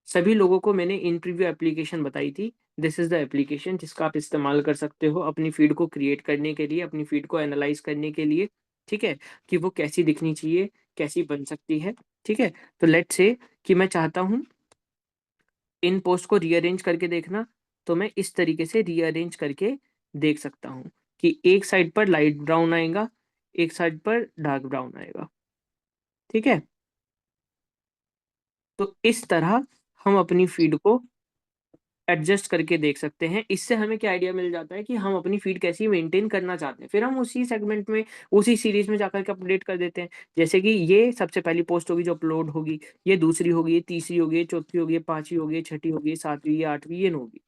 सभी लोगों को मैंने इन प्रीव्यू एप्लीकेशन बताई थी। दिस इज़ द एप्लीकेशन जिसका आप इस्तेमाल कर सकते हो अपनी फीड को क्रिएट करने के लिए, अपनी फीड को एनालाइज़ करने के लिए, ठीक है? कि वो कैसी दिखनी चाहिए, कैसी बन सकती है, ठीक है? तो लेट्स से कि मैं चाहता हूँ इन पोस्ट को रीअरेंज करके देखना, तो मैं इस तरीके से रीअरेंज करके देख सकता हूँ कि एक साइड पर लाइट ब्राउन आएगा, एक साइड पर डार्क ब्राउन आएगा, ठीक है? तो इस तरह हम अपनी फीड को एडजस्ट करके देख सकते हैं। इससे हमें क्या आइडिया मिल जाता है कि हम अपनी फीड कैसी मेंटेन करना चाहते हैं। फिर हम उसी सेगमेंट में, उसी सीरीज़ में जाकर के अपडेट कर देते हैं। जैसे कि ये सबसे पहली पोस्ट होगी जो अपलोड होगी, ये दूसरी होगी, ये तीसरी होगी, ये चौथी होगी, ये पाँचवीं होगी, ये छठी होगी, ये सातवीं, ये आठवीं, ये नौवीं।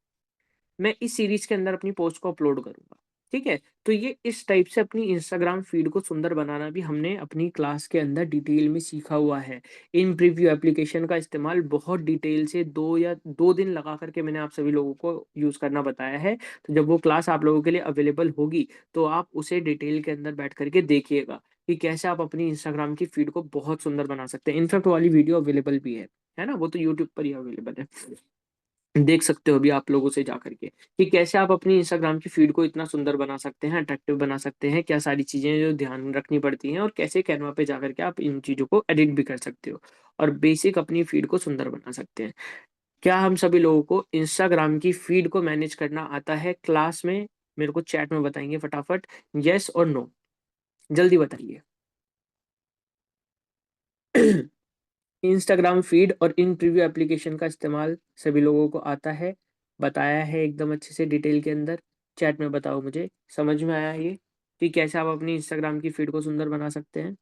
मैं इस सीरीज़ के अंदर अपनी पोस्ट को अपलोड करूँगा, ठीक है? तो ये इस टाइप से अपनी इंस्टाग्राम फीड को सुंदर बनाना भी हमने अपनी क्लास के अंदर डिटेल में सीखा हुआ है। इन प्रीव्यू एप्लीकेशन का इस्तेमाल बहुत डिटेल से 2 दिन लगा कर के मैंने आप सभी लोगों को यूज़ करना बताया है। तो जब वो क्लास आप लोगों के लिए अवेलेबल होगी, तो आप उसे डिटेल के अंदर बैठ कर के देखिएगा कि कैसे आप अपनी इंस्टाग्राम की फीड को बहुत सुंदर बना सकते हैं। इनफैक्ट वो वाली वीडियो अवेलेबल भी है ना? वो तो यूट्यूब पर ही अवेलेबल है। देख सकते हो अभी आप लोगों से जाकर के कि कैसे आप अपनी इंस्टाग्राम की फीड को इतना सुंदर बना सकते हैं, अट्रैक्टिव बना सकते हैं, क्या सारी चीज़ें जो ध्यान रखनी पड़ती हैं और कैसे कैनवा पे जाकर के आप इन चीज़ों को एडिट भी कर सकते हो और बेसिक अपनी फीड को सुंदर बना सकते हैं। क्या हम सभी लोगों को इंस्टाग्राम की फीड को मैनेज करना आता है? क्लास में मेरे को चैट में बताएँगे फटाफट, येस और नो? जल्दी बताइए। इंस्टाग्राम फीड और इन प्रीव्यू एप्लीकेशन का इस्तेमाल सभी लोगों को आता है, बताया है एकदम अच्छे से डिटेल के अंदर। चैट में बताओ मुझे, समझ में आया ये कि कैसे आप अपनी इंस्टाग्राम की फीड को सुंदर बना सकते हैं?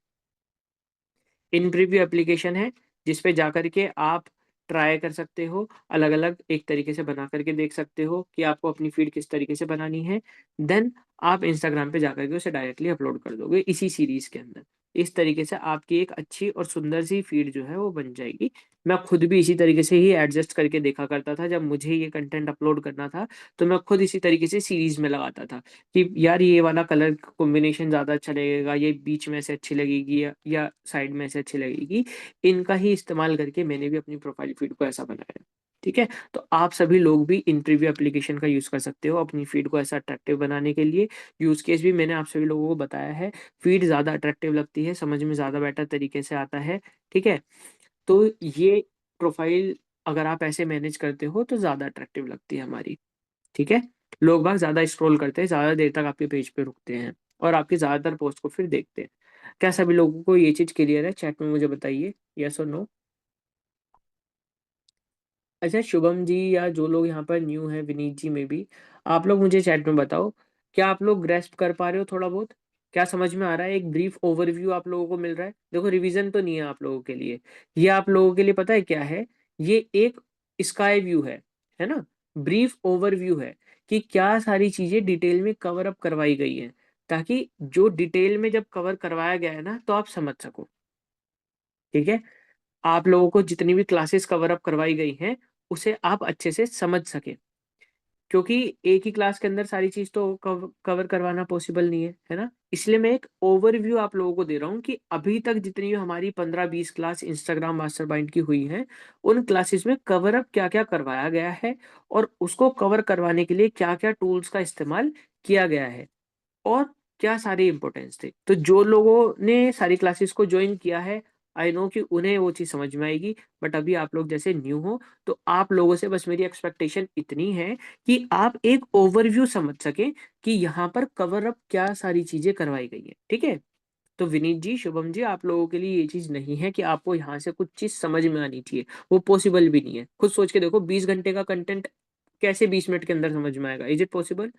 इन प्रीव्यू एप्लीकेशन है जिस पे जाकर के आप ट्राई कर सकते हो, अलग-अलग एक तरीके से बना करके देख सकते हो कि आपको अपनी फीड किस तरीके से बनानी है। देन आप इंस्टाग्राम पे जाकर के उसे डायरेक्टली अपलोड कर दोगे इसी सीरीज़ के अंदर। इस तरीके से आपकी एक अच्छी और सुंदर सी फीड जो है वो बन जाएगी। मैं खुद भी इसी तरीके से ही एडजस्ट करके देखा करता था जब मुझे ये कंटेंट अपलोड करना था, तो मैं खुद इसी तरीके से सीरीज़ में लगाता था कि यार ये वाला कलर कॉम्बिनेशन ज़्यादा अच्छा लगेगा, ये बीच में से अच्छी लगेगी या साइड में से अच्छी लगेगी। इनका ही इस्तेमाल करके मैंने भी अपनी प्रोफ़ाइल फ़ीड को ऐसा बनाया है। ठीक है? तो आप सभी लोग भी इन प्रीव्यू एप्लीकेशन का यूज़ कर सकते हो अपनी फ़ीड को ऐसा अट्रैक्टिव बनाने के लिए। यूज़ केस भी मैंने आप सभी लोगों को बताया है। फ़ीड ज़्यादा अट्रैक्टिव लगती है, समझ में ज़्यादा बेटर तरीके से आता है। ठीक है? तो ये प्रोफ़ाइल अगर आप ऐसे मैनेज करते हो तो ज़्यादा अट्रैक्टिव लगती है हमारी। ठीक है? लोग बाग ज़्यादा स्क्रॉल करते हैं, ज़्यादा देर तक आपके पेज पे रुकते हैं और आपकी ज़्यादातर पोस्ट को फिर देखते हैं। क्या सभी लोगों को ये चीज़ क्लियर है? चैट में मुझे बताइए, येस और नो? अच्छा शुभम जी या जो लोग यहाँ पर न्यू हैं, विनीत जी में भी, आप लोग मुझे चैट में बताओ, क्या आप लोग ग्रैस्प कर पा रहे हो थोड़ा बहुत? क्या समझ में आ रहा है? एक ब्रीफ ओवरव्यू आप लोगों को मिल रहा है? देखो रिवीजन तो नहीं है आप लोगों के लिए, ये आप लोगों के लिए पता है क्या है? ये एक स्काई व्यू है ना? ब्रीफ ओवरव्यू है कि क्या सारी चीज़ें डिटेल में कवर अप करवाई गई हैं, ताकि जो डिटेल में जब कवर करवाया गया है ना, तो आप समझ सको, ठीक है? आप लोगों को जितनी भी क्लासेस कवर अप करवाई गई हैं, उसे आप अच्छे से समझ सकें। क्योंकि एक ही क्लास के अंदर सारी चीज़ तो कवर करवाना पॉसिबल नहीं है ना? इसलिए मैं एक ओवरव्यू आप लोगों को दे रहा हूँ कि अभी तक जितनी भी हमारी 15-20 क्लास इंस्टाग्राम मास्टरमाइंड की हुई हैं, उन क्लासेस में कवर अप क्या-क्या करवाया गया है और उसको कवर करवाने के लिए क्या-क्या टूल्स का इस्तेमाल किया गया है। और क्या सारे इम्पोर्टेंस थे। तो जो लोगों ने सारी क्लासेस को जॉइन किया है, आई नो कि उन्हें वो चीज़ समझ में आएगी, बट अभी आप लोग जैसे न्यू हो, तो आप लोगों से बस मेरी एक्सपेक्टेशन इतनी है कि आप एक ओवरव्यू समझ सकें कि यहाँ पर कवर अप क्या सारी चीज़ें करवाई गई हैं, ठीक है? तो विनीत जी, शुभम जी, आप लोगों के लिए ये चीज़ नहीं है कि आपको यहाँ से कुछ चीज़ समझ में आनी चाहिए, वो पॉसिबल भी नहीं है। खुद सोच के देखो 20 घंटे का कंटेंट कैसे 20 मिनट के अंदर समझ में आएगा? Is it possible?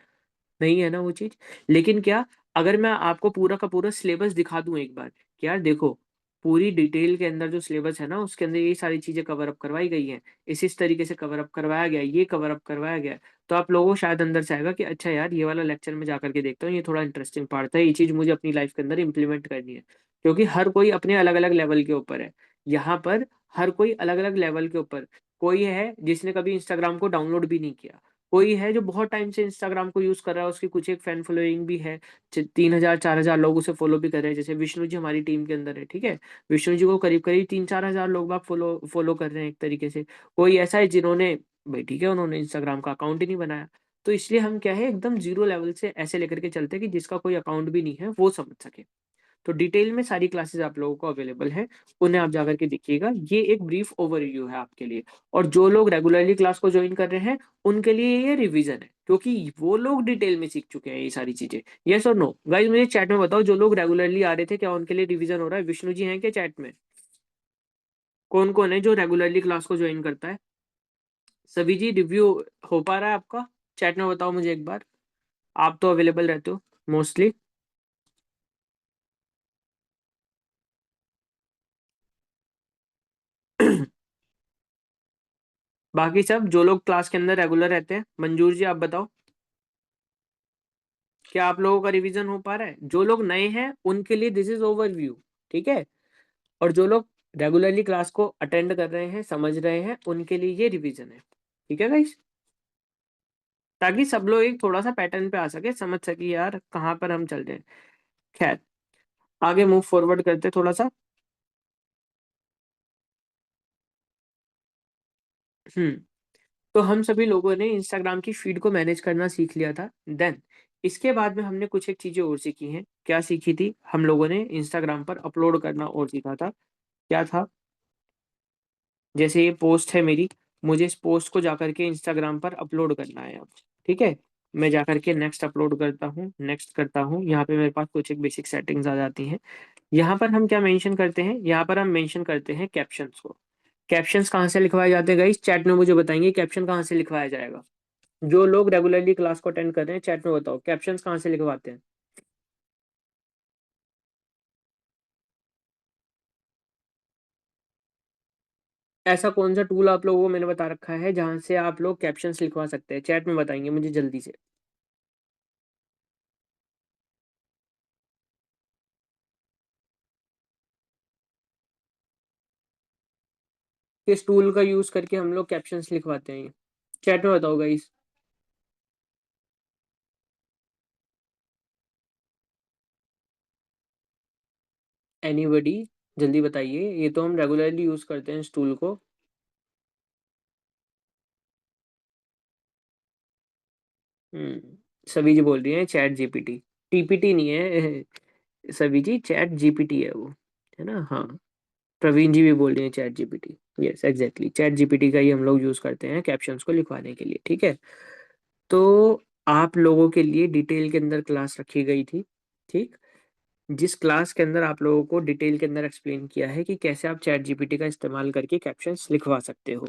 नहीं है ना वो चीज़। लेकिन क्या अगर मैं आपको पूरा का पूरा सिलेबस दिखा दूँ एक बार, कि यार देखो, पूरी डिटेल के अंदर जो सिलेबस है ना, उसके अंदर ये सारी चीज़ें कवर अप करवाई गई हैं। इस तरीके से कवर अप करवाया गया है, ये कवर अप करवाया गया है। तो आप लोगों को शायद अंदर से आएगा कि अच्छा यार, ये वाला लेक्चर मैं जाकर के देखता हूँ, ये थोड़ा इंटरेस्टिंग पार्ट था, ये चीज़ मुझे अपनी लाइफ़ के अंदर इम्प्लीमेंट करनी है। क्योंकि हर कोई अपने अलग-अलग लेवल के ऊपर है। यहाँ पर हर कोई अलग-अलग लेवल के ऊपर कोई है जिसने कभी इंस्टाग्राम को डाउनलोड भी नहीं किया, कोई है जो बहुत टाइम से इंस्टाग्राम को यूज कर रहा है, उसकी कुछ एक फैन फॉलोइंग भी है, 3,000 4,000 लोग उसे फॉलो भी कर रहे हैं, जैसे विष्णु जी हमारी टीम के अंदर है, ठीक है। विष्णु जी को करीब करीब 3-4 हजार लोग बाग फॉलो फॉलो कर रहे हैं एक तरीके से। कोई ऐसा है जिन्होंने, भाई ठीक है, उन्होंने इंस्टाग्राम का अकाउंट ही नहीं बनाया। तो इसलिए हम क्या है, एकदम जीरो लेवल से ऐसे लेकर के चलते हैं कि जिसका कोई अकाउंट भी नहीं है वो समझ सके। तो डिटेल में सारी क्लासेस आप लोगों को अवेलेबल है, उन्हें आप जाकर के देखिएगा। ये एक ब्रीफ ओवरव्यू है आपके लिए। और जो लोग रेगुलरली क्लास को ज्वाइन कर रहे हैं उनके लिए ये रिवीजन है, क्योंकि वो लोग डिटेल में सीख चुके हैं ये सारी चीजें। यस और नो गाइस, मुझे चैट में बताओ, जो लोग रेगुलरली आ रहे थे क्या उनके लिए रिवीजन हो रहा है? विष्णु जी हैं क्या चैट में? कौन कौन है जो रेगुलरली क्लास को ज्वाइन करता है? सभी जी, रिव्यू हो पा रहा है आपका? चैट में बताओ मुझे एक बार। आप तो अवेलेबल रहते हो मोस्टली। बाकी सब जो लोग क्लास के अंदर रेगुलर रहते हैं, मंजूर जी आप बताओ, क्या आप लोगों का रिवीजन हो पा रहा है? जो लोग नए हैं उनके लिए दिस इज ओवरव्यू, ठीक है। और जो लोग रेगुलरली क्लास को अटेंड कर रहे हैं, समझ रहे हैं, उनके लिए ये रिवीजन है, ठीक है गाइस। ताकि सब लोग एक थोड़ा सा पैटर्न पे आ सके, समझ सके यार कहाँ पर हम चल रहे हैं। खैर, आगे मूव फॉरवर्ड करते थोड़ा सा। हम्म। तो हम सभी लोगों ने इंस्टाग्राम की फीड को मैनेज करना सीख लिया था। देन इसके बाद में हमने कुछ एक चीजें और सीखी हैं। क्या सीखी थी? हम लोगों ने इंस्टाग्राम पर अपलोड करना और सीखा था। क्या था? जैसे ये पोस्ट है मेरी, मुझे इस पोस्ट को जाकर के इंस्टाग्राम पर अपलोड करना है अब, ठीक है। मैं जाकर के नेक्स्ट अपलोड करता हूँ, नेक्स्ट करता हूँ, यहाँ पे मेरे पास कुछ एक बेसिक सेटिंग्स आ जाती हैं। यहाँ पर हम क्या मेंशन करते हैं? यहाँ पर हम मेंशन करते हैं कैप्शंस को। कैप्शंस कहाँ से लिखवाए जाते हैं गाइस? चैट में मुझे बताएंगे कैप्शन कहाँ से लिखवाया जाएगा। जो लोग रेगुलरली क्लास को अटेंड कर रहे हैं चैट में बताओ, कैप्शंस कहाँ से लिखवाते हैं? ऐसा कौन सा टूल आप लोगों को मैंने बता रखा है जहां से आप लोग कैप्शंस लिखवा सकते हैं? चैट में बताएंगे मुझे जल्दी से। किस टूल का यूज करके हम लोग कैप्शंस लिखवाते हैं? चैट में बताओ गाइस। एनीबडी, जल्दी बताइए, ये तो हम रेगुलरली यूज करते हैं इस टूल को। सभी जी बोल रही हैं चैट जीपीटी। टीपीटी नहीं है सभी जी, चैट जीपीटी है वो, है ना? हाँ। प्रवीण जी भी बोल रही हैं chat GPT. Yes exactly, chat GPT का ही हम लोग यूज करते हैं कैप्शंस को लिखवाने के लिए, ठीक है। तो आप लोगों के लिए डिटेल के अंदर क्लास रखी गई थी, ठीक। जिस क्लास के अंदर आप लोगों को डिटेल के अंदर एक्सप्लेन किया है कि कैसे आप चैट जीपीटी का इस्तेमाल करके कैप्शंस लिखवा सकते हो।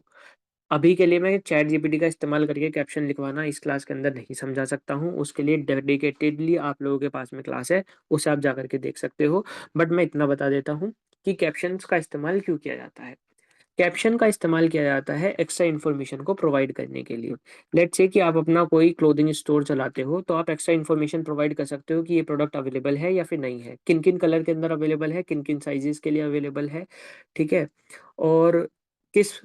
अभी के लिए मैं चैट जीपीटी का इस्तेमाल करके कैप्शन लिखवाना इस क्लास के अंदर नहीं समझा सकता हूँ, उसके लिए डेडिकेटेडली आप लोगों के पास में क्लास है, उसे आप जा करके देख सकते हो। बट मैं इतना बता देता हूँ कि कैप्शंस का इस्तेमाल क्यों किया जाता है। कैप्शन का इस्तेमाल किया जाता है एक्स्ट्रा इन्फॉर्मेशन को प्रोवाइड करने के लिए। लेट्स से कि आप अपना कोई क्लोथिंग स्टोर चलाते हो, तो आप एक्स्ट्रा इन्फॉर्मेशन प्रोवाइड कर सकते हो कि ये प्रोडक्ट अवेलेबल है या फिर नहीं है, किन किन कलर के अंदर अवेलेबल है, किन किन साइजेस के लिए अवेलेबल है, ठीक है। और किस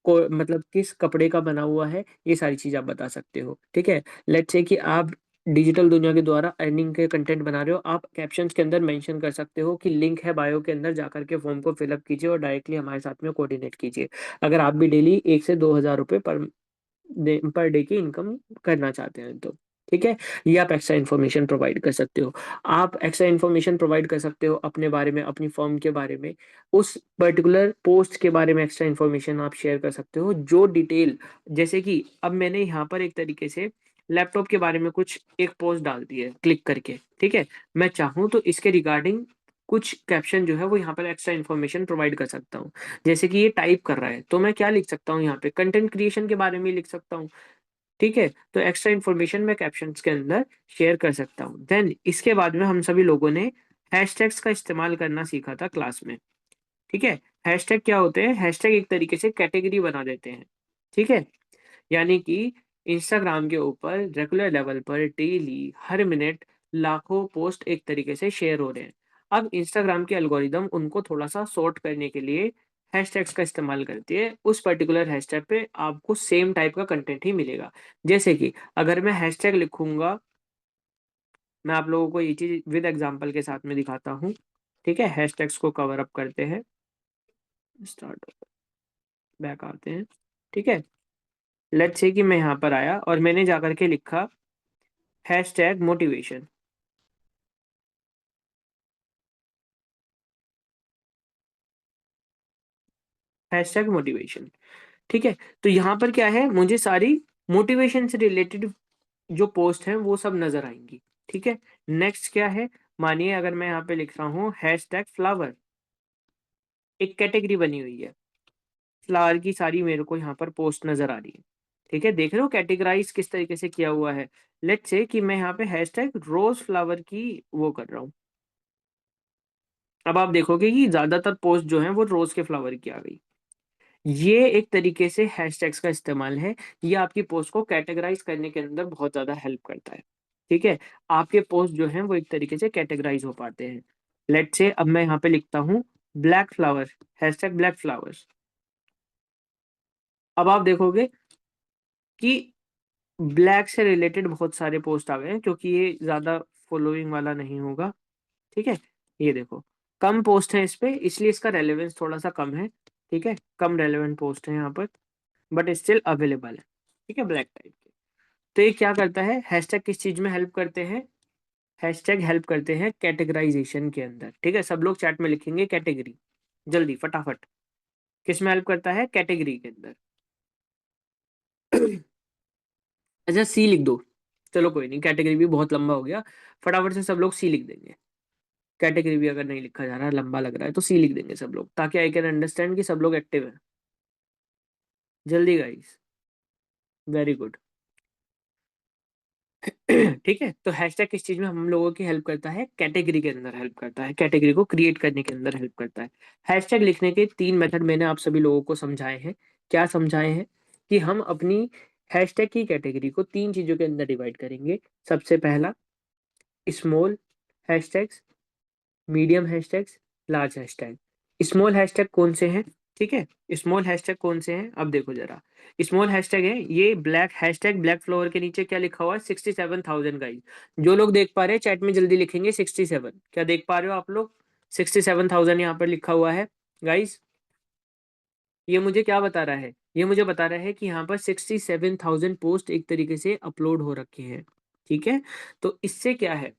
को मतलब किस कपड़े का बना हुआ है, ये सारी चीज आप बता सकते हो, ठीक है। लेट्स से कि आप डिजिटल दुनिया के द्वारा अर्निंग के कंटेंट बना रहे हो, आप कैप्शंस के अंदर मेंशन कर सकते हो कि लिंक है बायो के अंदर, जाकर के फॉर्म को फिलअप कीजिए और डायरेक्टली हमारे साथ में कोऑर्डिनेट कीजिए, अगर आप भी डेली 1 से 2 हजार रुपये पर डे की इनकम करना चाहते हैं तो, ठीक है। ये आप एक्स्ट्रा इन्फॉर्मेशन प्रोवाइड कर सकते हो। आप एक्स्ट्रा इन्फॉर्मेशन प्रोवाइड कर सकते हो अपने बारे में, अपनी फर्म के बारे में, उस पर्टिकुलर पोस्ट के बारे में एक्स्ट्रा इन्फॉर्मेशन आप शेयर कर सकते हो, जो डिटेल, जैसे कि अब मैंने यहाँ पर एक तरीके से लैपटॉप के बारे में कुछ एक पोस्ट डाल दी है क्लिक करके, ठीक है। मैं चाहूँ तो इसके रिगार्डिंग कुछ कैप्शन जो है वो यहाँ पर एक्स्ट्रा इन्फॉर्मेशन प्रोवाइड कर सकता हूँ। जैसे कि ये टाइप कर रहा है तो मैं क्या लिख सकता हूँ, यहाँ पे कंटेंट क्रिएशन के बारे में लिख सकता हूँ, ठीक है। तो एक्स्ट्रा इन्फॉर्मेशन मैं कैप्शंस के अंदर शेयर कर सकता हूँ। देन इसके बाद में हम सभी लोगों ने हैशटैग्स का इस्तेमाल करना सीखा था क्लास में, ठीक है। हैशटैग क्या होते हैं? हैशटैग एक तरीके से कैटेगरी बना देते हैं, ठीक है। यानी कि इंस्टाग्राम के ऊपर रेगुलर लेवल पर डेली हर मिनट लाखों पोस्ट एक तरीके से शेयर हो रहे हैं। अब इंस्टाग्राम के एल्गोरिदम उनको थोड़ा सा सॉर्ट करने के लिए हैशटैग्स का इस्तेमाल करती है, उस पर्टिकुलर हैशटैग पे आपको सेम टाइप का कंटेंट ही मिलेगा। जैसे कि अगर मैं हैशटैग लिखूँगा, मैं आप लोगों को ये चीज़ विद एग्ज़ाम्पल के साथ में दिखाता हूँ, ठीक है? हैशटैग्स को कवर अप करते हैं, स्टार्ट बैक आते हैं, ठीक है? लेट्स से कि मैं यहाँ पर आया और मैंने जाकर के लिखा हैशटैग मोटिवेशन, हैशटैग मोटिवेशन, ठीक है? तो यहाँ पर क्या है, मुझे सारी मोटिवेशन से रिलेटेड जो पोस्ट हैं वो सब नज़र आएँगी, ठीक है? नेक्स्ट क्या है, मानिए अगर मैं यहाँ पे लिख रहा हूँ हैशटैग फ्लावर, एक कैटेगरी बनी हुई है, फ्लावर की सारी मेरे को यहाँ पर पोस्ट नज़र आ रही है, ठीक है? देख रहे हो कैटेगराइज़ किस तरीके से किया हुआ है। लेट्स से कि मैं यहाँ पे हैशटैग रोज़ फ्लावर की वो कर रहा हूँ। अब आप देखोगे कि ज़्यादातर पोस्ट जो हैं वो रोज़ के फ्लावर की आ गई। ये एक तरीके से हैशटैग्स का इस्तेमाल है, ये आपकी पोस्ट को कैटेगराइज़ करने के अंदर बहुत ज़्यादा हेल्प करता है, ठीक है? आपके पोस्ट जो हैं वो एक तरीके से कैटेगराइज़ हो पाते हैं। लेट्स से अब मैं यहाँ पे लिखता हूँ black flower, hashtag black flowers. अब आप देखोगे कि ब्लैक से रिलेटेड बहुत सारे पोस्ट आ गए हैं, क्योंकि ये ज़्यादा फॉलोइंग वाला नहीं होगा, ठीक है? ये देखो, कम पोस्ट हैं इस पे, इसलिए इसका रेलेवेंस थोड़ा-सा कम है, ठीक है? कम रेलेवेंट पोस्ट है यहाँ पर, बट स्टिल अवेलेबल है, ठीक है? ब्लैक टाइप के। तो ये क्या करता है, हैशटैग किस चीज़ में हेल्प करते हैं? हैशटैग हेल्प करते हैं कैटेगराइज़ेशन के अंदर, ठीक है? सब लोग चैट में लिखेंगे कैटेगरी, जल्दी फटाफट। किस में हेल्प करता है? कैटेगरी के अंदर। अच्छा सी लिख दो, चलो कोई नहीं, कैटेगरी भी बहुत लंबा हो गया, फटाफट से सब लोग सी लिख देंगे। कैटेगरी भी अगर नहीं लिखा जा रहा है, लंबा लग रहा है, तो सी लिख देंगे सब लोग, ताकि आई कैन अंडरस्टैंड कि सब लोग एक्टिव हैं। जल्दी गाइस, वेरी गुड। ठीक है, तो हैशटैग किस चीज़ में हम लोगों की हेल्प करता है? कैटेगरी के अंदर हेल्प करता है, कैटेगरी को क्रिएट करने के अंदर हेल्प करता है। हैशटैग लिखने के 3 मेथड मैंने आप सभी लोगों को समझाए हैं। क्या समझाए हैं? कि हम अपनी हैशटैग की कैटेगरी को 3 चीज़ों के अंदर डिवाइड करेंगे। सबसे पहला small hashtags, medium hashtags, large hashtag. Small hashtag कौन से हैं? ठीक है, स्मॉल हैशटैग कौन से हैं? अब देखो ज़रा, स्मॉल हैशटैग है ये ब्लैक हैशटैग ब्लैक फ्लावर के नीचे क्या लिखा हुआ है? 67,000 गाइस। जो लोग देख पा रहे हैं चैट में जल्दी लिखेंगे 67। क्या देख पा रहे हो आप लोग? 67,000 यहाँ पर लिखा हुआ है गाइस। ये मुझे क्या बता रहा है? ये मुझे बता रहा है कि यहाँ पर 67,000 पोस्ट एक तरीके से अपलोड हो रखे हैं। ठीक है? तो इससे क्या है,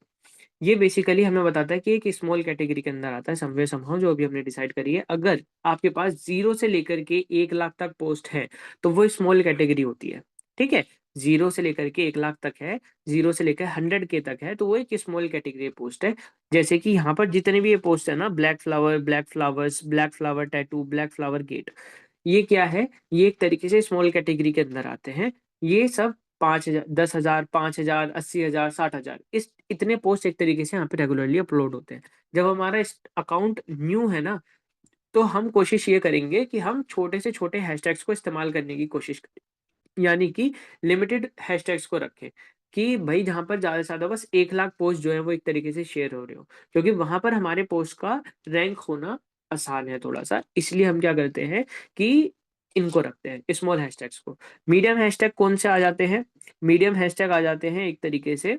ये बेसिकली हमें बताता है कि एक स्मॉल कैटेगरी के अंदर आता है समवेयर समहाउ, जो अभी हमने डिसाइड करी है। अगर आपके पास 0 से लेकर के 1 लाख तक पोस्ट है, तो वो स्मॉल कैटेगरी होती है, ठीक है? 0 से लेकर के 1 लाख तक है, 0 से लेकर 100 के तक है, तो वो एक स्मॉल कैटेगरी पोस्ट है। जैसे कि यहाँ पर जितने भी ये पोस्ट है ना, black flower, black flowers, black flower tattoo, black flower get, ये क्या है? ये एक तरीके से स्मॉल कैटेगरी के अंदर आते हैं। ये सब 5,000, 10,000, 5,000, 80,000, 60,000, इस इतने पोस्ट एक तरीके से यहाँ पे रेगुलरली अपलोड होते हैं। जब हमारा इस अकाउंट न्यू है ना, तो हम कोशिश ये करेंगे कि हम छोटे से छोटे हैशटैग्स को इस्तेमाल करने की कोशिश करें। यानी कि लिमिटेड हैशटैग्स को रखें, कि भई जहाँ पर ज़्यादा से ज़्यादा बस 1 लाख पोस्ट जो है वो एक तरीके से शेयर हो रहे हो। क्योंकि वहाँ पर हमारे पोस्ट का रैंक होना आसान है थोड़ा-सा, इसलिए हम क्या करते हैं कि इनको रखते हैं स्मॉल हैशटैग्स को। मीडियम हैशटैग कौन से आ जाते हैं? मीडियम हैशटैग आ जाते हैं एक तरीके से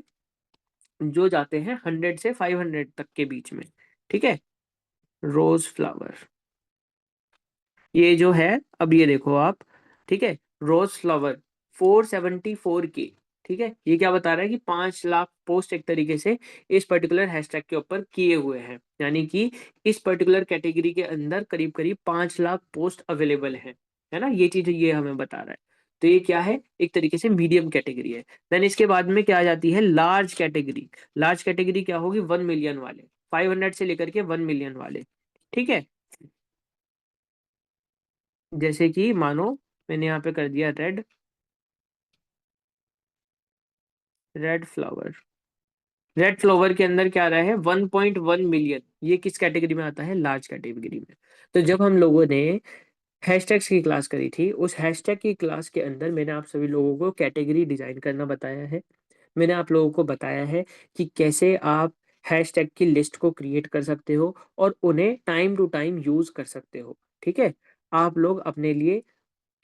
जो जाते हैं 100 से 500 तक के बीच में, ठीक है? रोज़ फ्लावर, ये जो है, अब ये देखो आप, ठीक है? रोज़ फ्लावर 474 के, ठीक है? ये क्या बता रहा है कि 5 लाख पोस्ट एक तरीके से इस पर्टिकुलर हैशटैग के ऊपर किए हुए हैं। यानी कि इस पर्टिकुलर कैटेगरी के अंदर करीब-करीब 5 लाख पोस्ट अवेलेबल हैं, है ना? ये चीज़ ये हमें बता रहा है। तो ये क्या है? एक तरीके से मीडियम कैटेगरी है। देन इसके बाद में क्या आ जाती है? Large category. लार्ज कैटेगरी क्या होगी? 1 मिलियन वाले, 500 से लेकर के 1 मिलियन वाले, ठीक है? जैसे कि मानो मैंने यहाँ पे कर दिया red, red flower. Red flower के अंदर क्या आ रहा है? 1.1 मिलियन। ये किस कैटेगरी में आता है? लार्ज कैटेगरी में। तो जब हम लोगों ने हैशटैग्स की क्लास करी थी, उस हैशटैग की क्लास के अंदर मैंने आप सभी लोगों को कैटेगरी डिजाइन करना बताया है। मैंने आप लोगों को बताया है कि कैसे आप हैशटैग की लिस्ट को क्रिएट कर सकते हो और उन्हें टाइम टू टाइम यूज कर सकते हो। ठीक है? आप लोग अपने लिए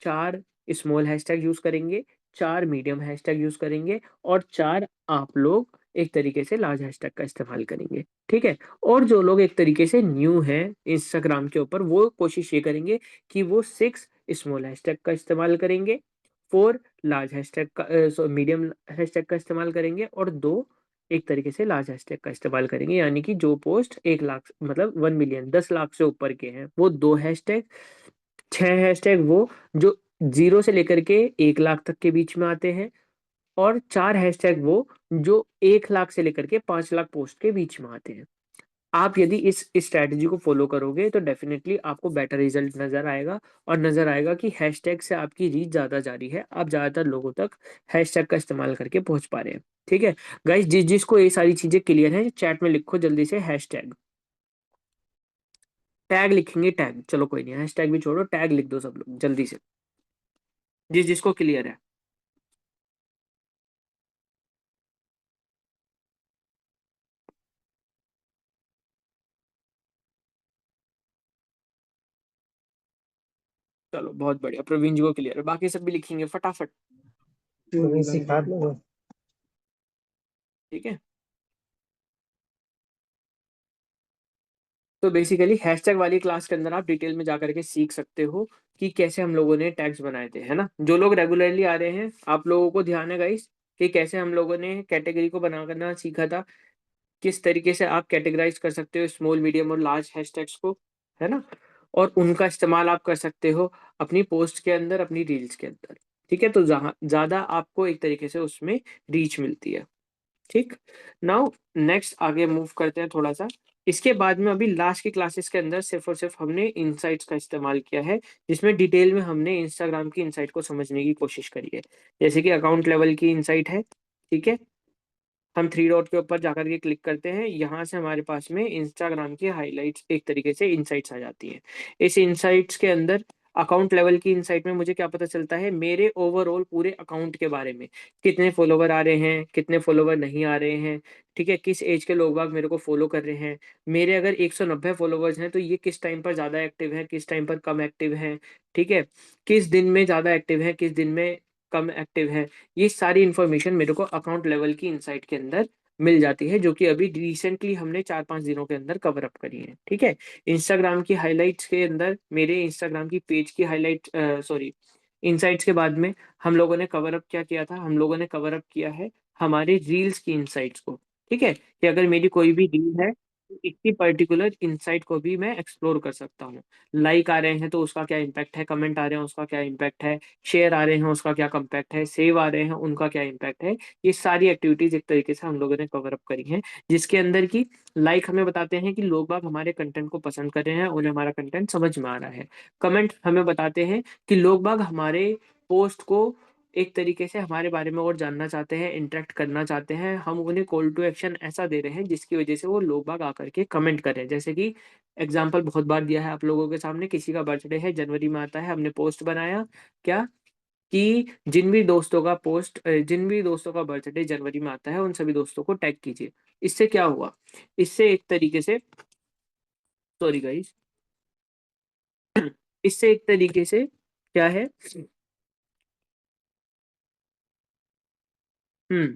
4 स्मॉल हैशटैग यूज़ करेंगे, 4 मीडियम हैशटैग यूज़ करेंगे और 4 आप लोग एक तरीके से लार्ज हैशटैग का इस्तेमाल करेंगे, ठीक है? और जो लोग एक तरीके से न्यू हैं इंस्टाग्राम के ऊपर, वो कोशिश ये करेंगे कि वो 6 स्मॉल हैशटैग का इस्तेमाल करेंगे, 4 लार्ज हैशटैग का मीडियम हैशटैग का इस्तेमाल करेंगे और 2 एक तरीके से लार्ज हैशटैग का इस्तेमाल करेंगे। यानी कि जो पोस्ट 1 लाख मतलब 1 मिलियन 10 लाख से ऊपर के हैं, वो 2 हैशटैग, 6 हैशटैग वो जो 0 से लेकर के 1 लाख तक के बीच में आते हैं और 4 हैशटैग वो जो 1 लाख से लेकर के 5 लाख पोस्ट के बीच में आते हैं। आप यदि इस स्ट्रैटेजी को फ़ॉलो करोगे तो डेफ़िनेटली आपको बेटर रिज़ल्ट नज़र आएगा और नज़र आएगा कि हैशटैग से आपकी रीच ज़्यादा जा रही है। आप ज़्यादातर लोगों तक हैशटैग का इस्तेमाल करके पहुँच पा रहे हैं। ठीक है? गाइस जिसको ये सारी चीज़ें क्लियर हैं चैट में लिखो जल्दी से हैशटैग। टैग लिखेंगे टैग, चलो कोई नहीं हैशटैग भी छोड़ो टैग लिख दो सब लोग जल्दी से। जिसको क्लियर है। चलो बहुत बढ़िया, प्रवीण जी को क्लियर है, बाकी सब भी लिखेंगे फटाफट। सिखा दो। ठीक है? तो बेसिकली हैशटैग वाली क्लास के अंदर आप डिटेल में जाकर के सीख सकते हो कि कैसे हम लोगों ने टैग्स बनाए थे, है ना? जो लोग रेगुलरली आ रहे हैं, आप लोगों को ध्यान है गाइस कि कैसे हम लोगों ने कैटेगरी को बना करना सीखा था, किस तरीके से आप कैटेगराइज कर सकते हो स्मॉल, मीडियम और लार्ज हैशटैग्स को, है ना? और उनका इस्तेमाल आप कर सकते हो अपनी पोस्ट के अंदर, अपनी रील्स के अंदर, ठीक है? तो जहाँ ज़्यादा आपको एक तरीके से उसमें रीच मिलती है। ठीक? नाउ नेक्स्ट आगे मूव करते हैं थोड़ा-सा। इसके बाद में अभी लास्ट की क्लासेस के अंदर सिर्फ़ और सिर्फ़ हमने इनसाइट्स का इस्तेमाल किया है, जिसमें डिटेल में हमने इंस्टाग्राम की इनसाइट को समझने की कोशिश करी है। जैसे कि अकाउंट लेवल की इनसाइट है, ठीक है? हम 3 डॉट के ऊपर जाकर के क्लिक करते हैं, यहाँ से हमारे पास में इंस्टाग्राम की हाइलाइट्स एक तरीके से इनसाइट्स आ जाती हैं। इस इनसाइट्स के अंदर अकाउंट लेवल की इनसाइट में मुझे क्या पता चलता है, मेरे ओवरऑल पूरे अकाउंट के बारे में। कितने फॉलोवर आ रहे हैं, कितने फॉलोवर नहीं आ रहे हैं, ठीक है? किस ऐज के लोग-बाग मेरे को फॉलो कर रहे हैं। मेरे अगर 190 फॉलोवर्स हैं, तो ये किस टाइम पर ज़्यादा एक्टिव हैं, किस टाइम पर कम एक्टिव हैं, ठीक है? किस दिन में ज़्यादा एक्टिव हैं, किस दिन में कम एक्टिव हैं। ये सारी इन्फॉर्मेशन मेरे को अकाउंट लेवल की इनसाइट के अंदर मिल जाती है, जो कि अभी रिसेंटली हमने 4-5 दिनों के अंदर कवर अप करी है, ठीक है? इंस्टाग्राम की हाइलाइट्स के अंदर मेरे इंस्टाग्राम की पेज की सॉरी इनसाइट्स के बाद में हम लोगों ने कवर अप क्या किया था? हम लोगों ने कवर अप किया है हमारे रील्स की इनसाइट्स को, ठीक है? कि अगर मेरी कोई भी रील है, तो इसकी पर्टिकुलर इनसाइट को भी मैं एक्सप्लोर कर सकता हूँ। लाइक आ रहे हैं तो उसका क्या इम्पैक्ट है, कमेंट आ रहे हैं उसका क्या इम्पैक्ट है, शेयर आ रहे हैं उसका क्या इम्पैक्ट है, सेव आ रहे हैं उनका क्या इम्पैक्ट है। ये सारी एक्टिविटीज़ एक तरीके से हम लोगों ने कवर अप करी हैं, जिसके अंदर की लाइक हमें बताते हैं कि लोग बाग हमारे कंटेंट को पसंद कर रहे हैं, उन्हें हमारा कंटेंट समझ में आ रहा है। कमेंट हमें बताते हैं कि लोग बाग हमारे पोस्ट को एक तरीके से हमारे बारे में और जानना चाहते हैं, इंटरैक्ट करना चाहते हैं। हम उन्हें कॉल टू एक्शन ऐसा दे रहे हैं जिसकी वजह से वो लोग बाग आकर के कमेंट कर रहे हैं। जैसे कि एग्ज़ाम्पल बहुत बार दिया है आप लोगों के सामने, किसी का बर्थडे है, जनवरी में आता है, हमने पोस्ट बनाया क्या कि जिन भी दोस्तों का बर्थडे जनवरी में आता है, उन सभी दोस्तों को टैग कीजिए। इससे क्या हुआ? इससे एक तरीके से सॉरी गाइस इससे एक तरीके से क्या है हुँ।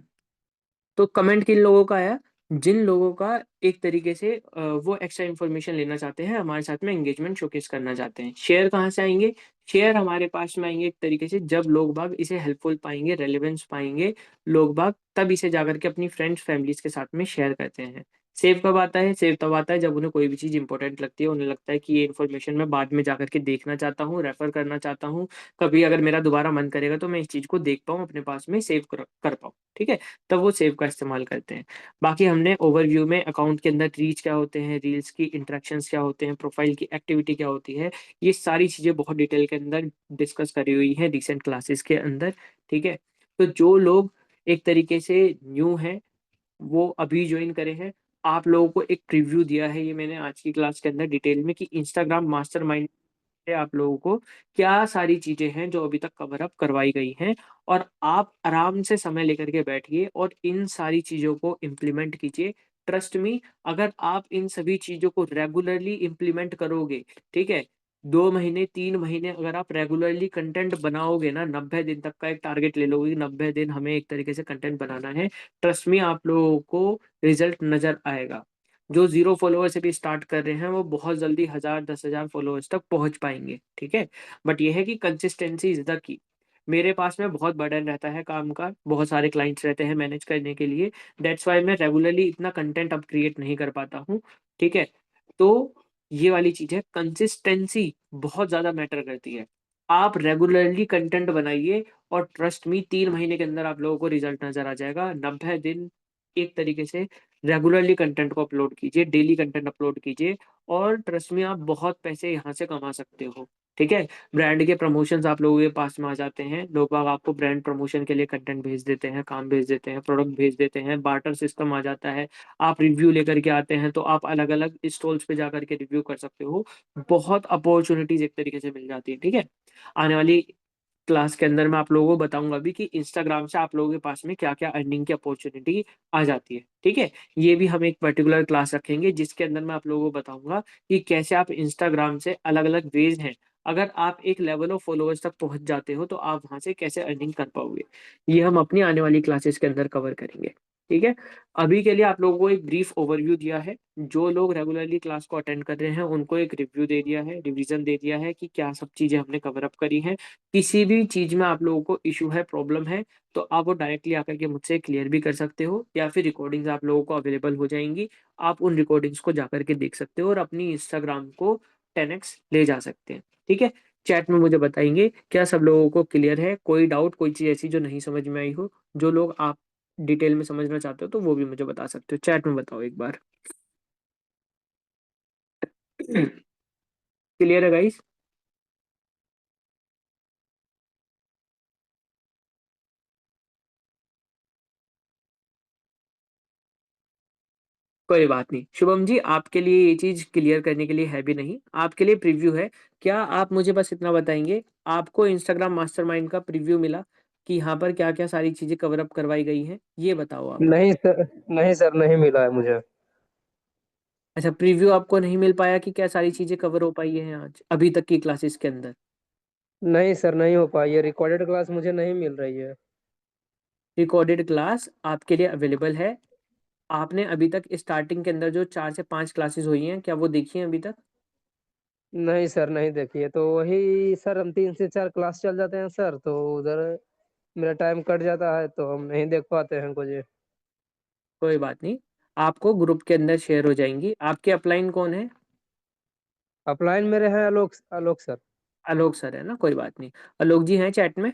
तो कमेंट किन लोगों का आया? जिन लोगों का एक तरीके से वो एक्स्ट्रा इन्फॉर्मेशन लेना चाहते हैं, हमारे साथ में एंगेजमेंट शोकेस करना चाहते हैं। शेयर कहाँ से आएँगे? शेयर हमारे पास में आएँगे एक तरीके से जब लोग-बाग इसे हेल्पफुल पाएँगे, रेलेवेंस पाएँगे, लोग-बाग तब इसे जाकर के अपनी फ्रेंड्स, फैमिलीज़ के साथ में शेयर करते हैं। सेव कब आता है? सेव तब आता है जब उन्हें कोई भी चीज़ इम्पोर्टेंट लगती है, उन्हें लगता है कि ये इन्फॉर्मेशन मैं बाद में जाकर के देखना चाहता हूँ, रेफ़र करना चाहता हूँ। कभी अगर मेरा दोबारा मन करेगा तो मैं इस चीज़ को देख पाऊँ, अपने पास में सेव कर पाऊँ। ठीक है? तब वो सेव का इस्तेमाल करते हैं। बाकी हमने ओवरव्यू में अकाउंट के अंदर रीच क्या होते हैं, रील्स की इंटरेक्शंस क्या होते हैं, प्रोफाइल की एक्टिविटी क्या होती है, ये सारी चीज़ें बहुत डिटेल के अंदर डिस्कस करी हुई हैं रिसेंट क्लासेस के अंदर, ठीक है? तो जो लोग एक तरीके से न्यू हैं, वो अभी जॉइन करे हैं। आप लोगों को एक प्रीव्यू दिया है ये मैंने आज की क्लास के अंदर डिटेल में कि इंस्टाग्राम मास्टरमाइंड से आप लोगों को क्या सारी चीज़ें हैं जो अभी तक कवर अप करवाई गई हैं और आप आराम से समय लेकर के बैठिए और इन सारी चीज़ों को इम्प्लीमेंट कीजिए। ट्रस्ट मी अगर आप इन सभी चीज़ों को रेगुलरली इम्प्लीमेंट करोगे, ठीक है? 2 महीने 3 महीने अगर आप रेगुलरली कंटेंट बनाओगे ना, 90 दिन तक का एक टारगेट ले लोगे, 90 दिन हमें एक तरीके से कंटेंट बनाना है, ट्रस्ट मी आप लोगों को रिजल्ट नजर आएगा। जो 0 फॉलोअर से भी स्टार्ट कर रहे हैं वो बहुत जल्दी 1000 10,000 फॉलोअर्स तक पहुंच पाएंगे, ठीक है। बट ये है कि कंसिस्टेंसी इज द की। मेरे पास में बहुत बर्डन रहता है काम का, बहुत सारे क्लाइंट्स रहते हैं मैनेज करने के लिए, दैट्स वाई मैं रेगुलरली इतना कंटेंट अब क्रिएट नहीं कर पाता हूँ, ठीक है। तो ये वाली चीज है, कंसिस्टेंसी बहुत ज्यादा मैटर करती है। आप रेगुलरली कंटेंट बनाइए और ट्रस्ट मी 3 महीने के अंदर आप लोगों को रिजल्ट नजर आ जाएगा। 90 दिन एक तरीके से रेगुलरली कंटेंट को अपलोड कीजिए, डेली कंटेंट अपलोड कीजिए, और ट्रस्ट मी आप बहुत पैसे यहाँ से कमा सकते हो, ठीक है। ब्रांड के प्रमोशंस आप लोगों के पास में आ जाते हैं, लोग बाग आपको ब्रांड प्रमोशन के लिए कंटेंट भेज देते हैं, काम भेज देते हैं, प्रोडक्ट भेज देते हैं, बार्टर सिस्टम आ जाता है। आप रिव्यू लेकर के आते हैं तो आप अलग अलग स्टॉल्स पे जाकर के रिव्यू कर सकते हो। बहुत अपॉर्चुनिटीज एक तरीके से मिल जाती है, ठीक है। आने वाली क्लास के अंदर मैं आप लोगों को बताऊंगा भी कि इंस्टाग्राम से आप लोगों के पास में क्या क्या अर्निंग की अपॉर्चुनिटी आ जाती है, ठीक है। ये भी हम एक पर्टिकुलर क्लास रखेंगे जिसके अंदर मैं आप लोगों को बताऊंगा कि कैसे आप इंस्टाग्राम से अलग अलग वेज हैं, अगर आप एक लेवल ऑफ फॉलोअर्स तक पहुंच जाते हो तो आप वहां से कैसे अर्निंग कर पाओगे। ये हम अपनी आने वाली क्लासेस के अंदर कवर करेंगे, ठीक है। अभी के लिए आप लोगों को एक ब्रीफ ओवरव्यू दिया है, जो लोग रेगुलरली क्लास को अटेंड कर रहे हैं उनको एक रिव्यू दे दिया है, रिवीजन दे दिया है कि क्या सब चीजें हमने कवर अप करी हैं। किसी भी चीज में आप लोगों को इशू है, प्रॉब्लम है, तो आप वो डायरेक्टली आकर के मुझसे क्लियर भी कर सकते हो, या फिर रिकॉर्डिंग्स आप लोगों को अवेलेबल हो जाएंगी। आप उन रिकॉर्डिंग्स को जाकर के देख सकते हो और अपनी इंस्टाग्राम को 10x ले जा सकते हैं, ठीक है। चैट में मुझे बताएंगे क्या सब लोगों को क्लियर है, कोई डाउट, कोई चीज ऐसी जो नहीं समझ में आई हो, जो लोग आप डिटेल में समझना चाहते हो तो वो भी मुझे बता सकते हो, चैट में बताओ एक बार। क्लियर है गाइस? कोई बात नहीं शुभम जी, आपके लिए ये चीज क्लियर करने के लिए है भी नहीं, आपके लिए प्रीव्यू है। क्या आप मुझे बस इतना बताएंगे, आपको इंस्टाग्राम मास्टरमाइंड का प्रीव्यू मिला कि यहाँ पर क्या क्या सारी चीजें कवर अप करवाई गई हैं, ये बताओ आप। नहीं सर, नहीं सर, नहीं मिला है मुझे। अच्छा, प्रीव्यू आपको नहीं मिल पाया कि क्या सारी चीजें कवर हो पाई हैं आज अभी तक की क्लासेस के अंदर। नहीं सर, नहीं हो पाई है, रिकॉर्डेड क्लास मुझे नहीं मिल रही है। रिकॉर्डेड क्लास आपके लिए अवेलेबल है। आपने अभी तक स्टार्टिंग के अंदर जो 4 से 5 क्लासेस हुई हैं, क्या वो देखी हैं अभी तक? नहीं सर, नहीं देखी है। तो वही सर, हम 3 से 4 क्लास चल जाते हैं सर, तो उधर मेरा टाइम कट जाता है, तो हम नहीं देख पाते हैं कुछ। कोई बात नहीं, आपको ग्रुप के अंदर शेयर हो जाएंगी। आपके अपलाइन कौन है? अपलाइन मेरे हैं आलोक, आलोक सर। आलोक सर है ना, कोई बात नहीं। आलोक जी हैं चैट में?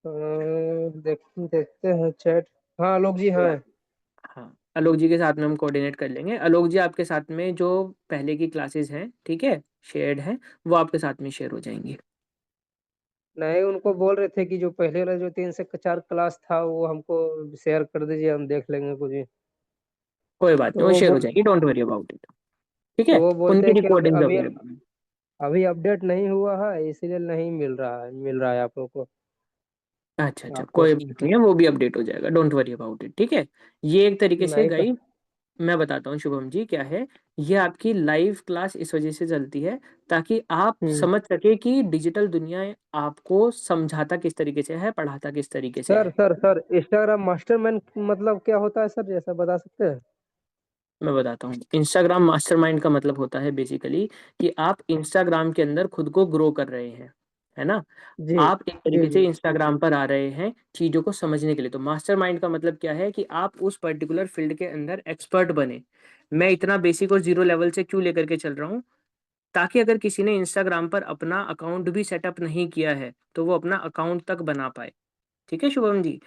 देखते हैं चैट। हाँ, आलोक जी हैं। हाँ, आलोक जी के साथ में हम कोऑर्डिनेट कर लेंगे। आलोक जी आपके साथ में जो पहले की क्लासेस हैं, ठीक है, शेयर्ड हैं, वो आपके साथ में शेयर हो जाएंगी। नहीं, उनको बोल रहे थे कि जो पहले वाला जो 3 से 4 क्लास था वो हमको शेयर कर दीजिए, हम देख लेंगे कुछ। कोई बात तो नहीं, वो वो शेयर हो बोल जाएगी, डोंट वरी अबाउट इट, ठीक तो है। वो बोलते उनकी हैं कि अभी रिकॉर्डिंग अभी अवेलेबल है। अभी अपडेट नहीं हुआ है, इसीलिए नहीं मिल रहा है आप लोग को। अच्छा अच्छा, आपको कोई बात नहीं है, वो भी अपडेट हो जाएगा, डोंट वरी अबाउट इट, ठीक है। ये एक तरीके से नहीं तो। गाइड, मैं बताता हूँ शुभम जी क्या है। ये आपकी लाइव क्लास इस वजह से चलती है ताकि आप हम्म। समझ सके कि डिजिटल दुनिया आपको समझाता किस तरीके से है, पढ़ाता किस तरीके से सर है। सर सर, इंस्टाग्राम मास्टरमैन मतलब क्या होता है सर, जैसा बता सकते हैं? मैं बताता हूँ, इंस्टाग्राम मास्टरमाइंड का मतलब होता है बेसिकली कि आप इंस्टाग्राम के अंदर खुद को ग्रो कर रहे हैं, है ना। जी आप एक जी तरीके से जी। इंस्टाग्राम पर आ रहे हैं चीजों को समझने के लिए। तो मास्टरमाइंड का मतलब क्या है कि आप उस पर्टिकुलर फील्ड के अंदर एक्सपर्ट बने। मैं इतना बेसिक और जीरो लेवल से क्यों लेकर के चल रहा हूँ, ताकि अगर किसी ने इंस्टाग्राम पर अपना अकाउंट भी सेटअप नहीं किया है तो वो अपना अकाउंट तक बना पाए, ठीक है शुभम जी।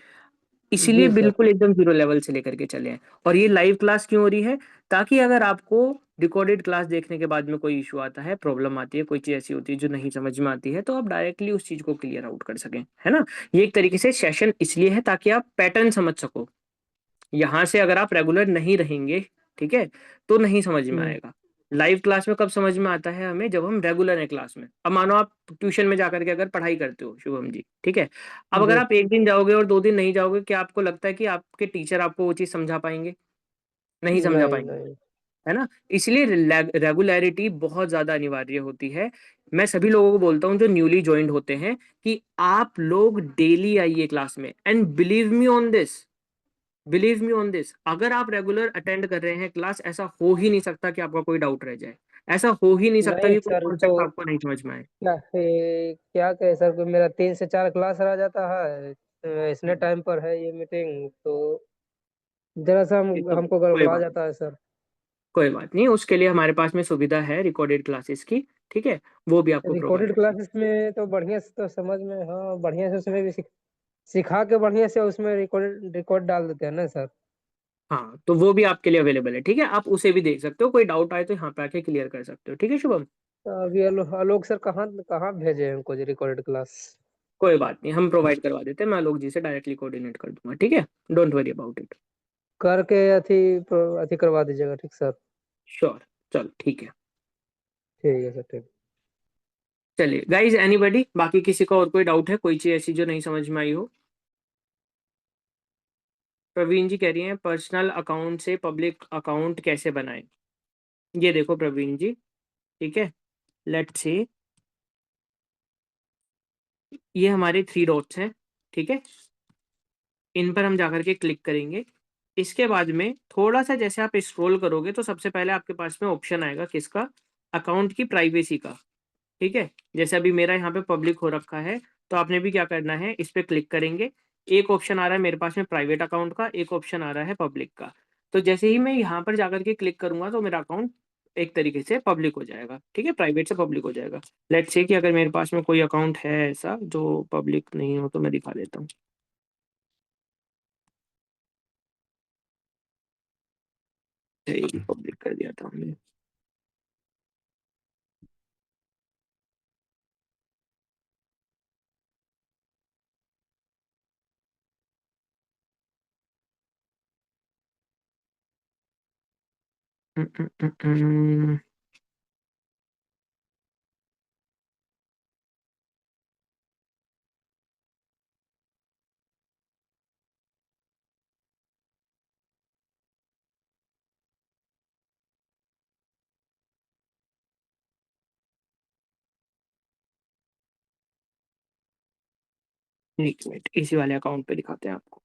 इसीलिए जी सर। बिल्कुल एकदम जीरो लेवल से लेकर के चले हैं। और ये लाइव क्लास क्यों हो रही है, ताकि अगर आपको रिकॉर्डेड क्लास देखने के बाद में कोई इशू आता है, प्रॉब्लम आती है, कोई चीज ऐसी होती है जो नहीं समझ में आती है, तो आप डायरेक्टली उस चीज को क्लियर आउट कर सकें, है ना। ये एक तरीके से सेशन इसलिए है ताकि आप पैटर्न समझ सको। यहाँ से अगर आप रेगुलर नहीं रहेंगे, ठीक है, तो नहीं समझ में हम्म। आएगा। लाइव क्लास में कब समझ में आता है हमें, जब हम रेगुलर है क्लास में। अब मानो आप ट्यूशन में जाकर के अगर पढ़ाई करते हो शुभम जी, ठीक है, अब अगर जी। आप एक दिन जाओगे और 2 दिन नहीं जाओगे, क्या आपको लगता है कि आपके टीचर आपको वो चीज समझा पाएंगे? नहीं समझा नहीं पाएंगे। नहीं। है ना। इसलिए रेगुलरिटी बहुत ज्यादा अनिवार्य होती है। मैं सभी लोगों को बोलता हूँ जो न्यूली ज्वाइंट होते हैं कि आप लोग डेली आइए क्लास में, and believe me on this, अगर आप रेगुलर अटेंड कर रहे हैं क्लास, ऐसा हो ही नहीं सकता कि आपका कोई डाउट रह जाए। ऐसा हो ही नहीं सकता नहीं कि कोई सर, तो कॉन्सेप्ट आपको नहीं समझ में आए। क्या कहे सर कि मेरा 3 से 4 क्लास रह जाता है, इसने टाइम पर है ये मीटिंग, तो जरा सा ये तो हमको कोई गड़बड़ा बात जाता है सर। कोई बात नहीं, उसके लिए हमारे पास में सुविधा है रिकॉर्डेड क्लासेस की। ठीक है, वो भी आपको रिकॉर्डेड प्रोवाइड करें। क्लासेस में तो बढ़िया से तो समझ में, हाँ बढ़िया से उसमें भी सिखा के बढ़िया से उसमें रिकॉर्ड डाल देते हैं ना सर। हाँ, तो वो भी आपके लिए अवेलेबल है। ठीक है, आप उसे भी देख सकते हो, कोई डाउट आए तो यहाँ पे आके क्लियर कर सकते हो। ठीक है शुभम। तो अभी आलोक सर कहाँ कहाँ भेजे हैं हमको रिकॉर्डेड क्लास? कोई बात नहीं, हम प्रोवाइड करवा देते हैं, मैं आलोक जी से डायरेक्टली कोऑर्डिनेट कर दूंगा। ठीक है, डोंट वरी अबाउट इट। करके अथी करवा दीजिएगा, ठीक सर। श्योर। चलो ठीक है। ठीक है सर, ठीक। चलिए गाइज, एनीबडी, बाकी किसी को और कोई डाउट है, कोई चीज ऐसी जो नहीं समझ में आई हो? प्रवीण जी कह रही हैं पर्सनल अकाउंट से पब्लिक अकाउंट कैसे बनाएं। ये देखो प्रवीण जी, ठीक है, लेट्स से ये हमारे थ्री डॉट्स हैं। ठीक है, इन पर हम जाकर के क्लिक करेंगे। इसके बाद में थोड़ा सा जैसे आप स्क्रॉल करोगे तो सबसे पहले आपके पास में ऑप्शन आएगा किसका, अकाउंट की प्राइवेसी का। ठीक है, जैसे अभी मेरा यहाँ पे पब्लिक हो रखा है, तो आपने भी क्या करना है, इस पे क्लिक करेंगे। एक ऑप्शन आ रहा है मेरे पास में प्राइवेट अकाउंट का, एक ऑप्शन आ रहा है पब्लिक का। तो जैसे ही मैं यहाँ पर जाकर के क्लिक करूंगा तो मेरा अकाउंट एक तरीके से पब्लिक हो जाएगा। ठीक है, प्राइवेट से पब्लिक हो जाएगा। लेट्स से कि अगर मेरे पास में कोई अकाउंट है ऐसा जो पब्लिक नहीं हो, तो मैं दिखा देता हूँ। पब्लिक कर दिया था हमने। हम्म, हम्म, हम्म, एक मिनट, इसी वाले अकाउंट पे दिखाते हैं आपको।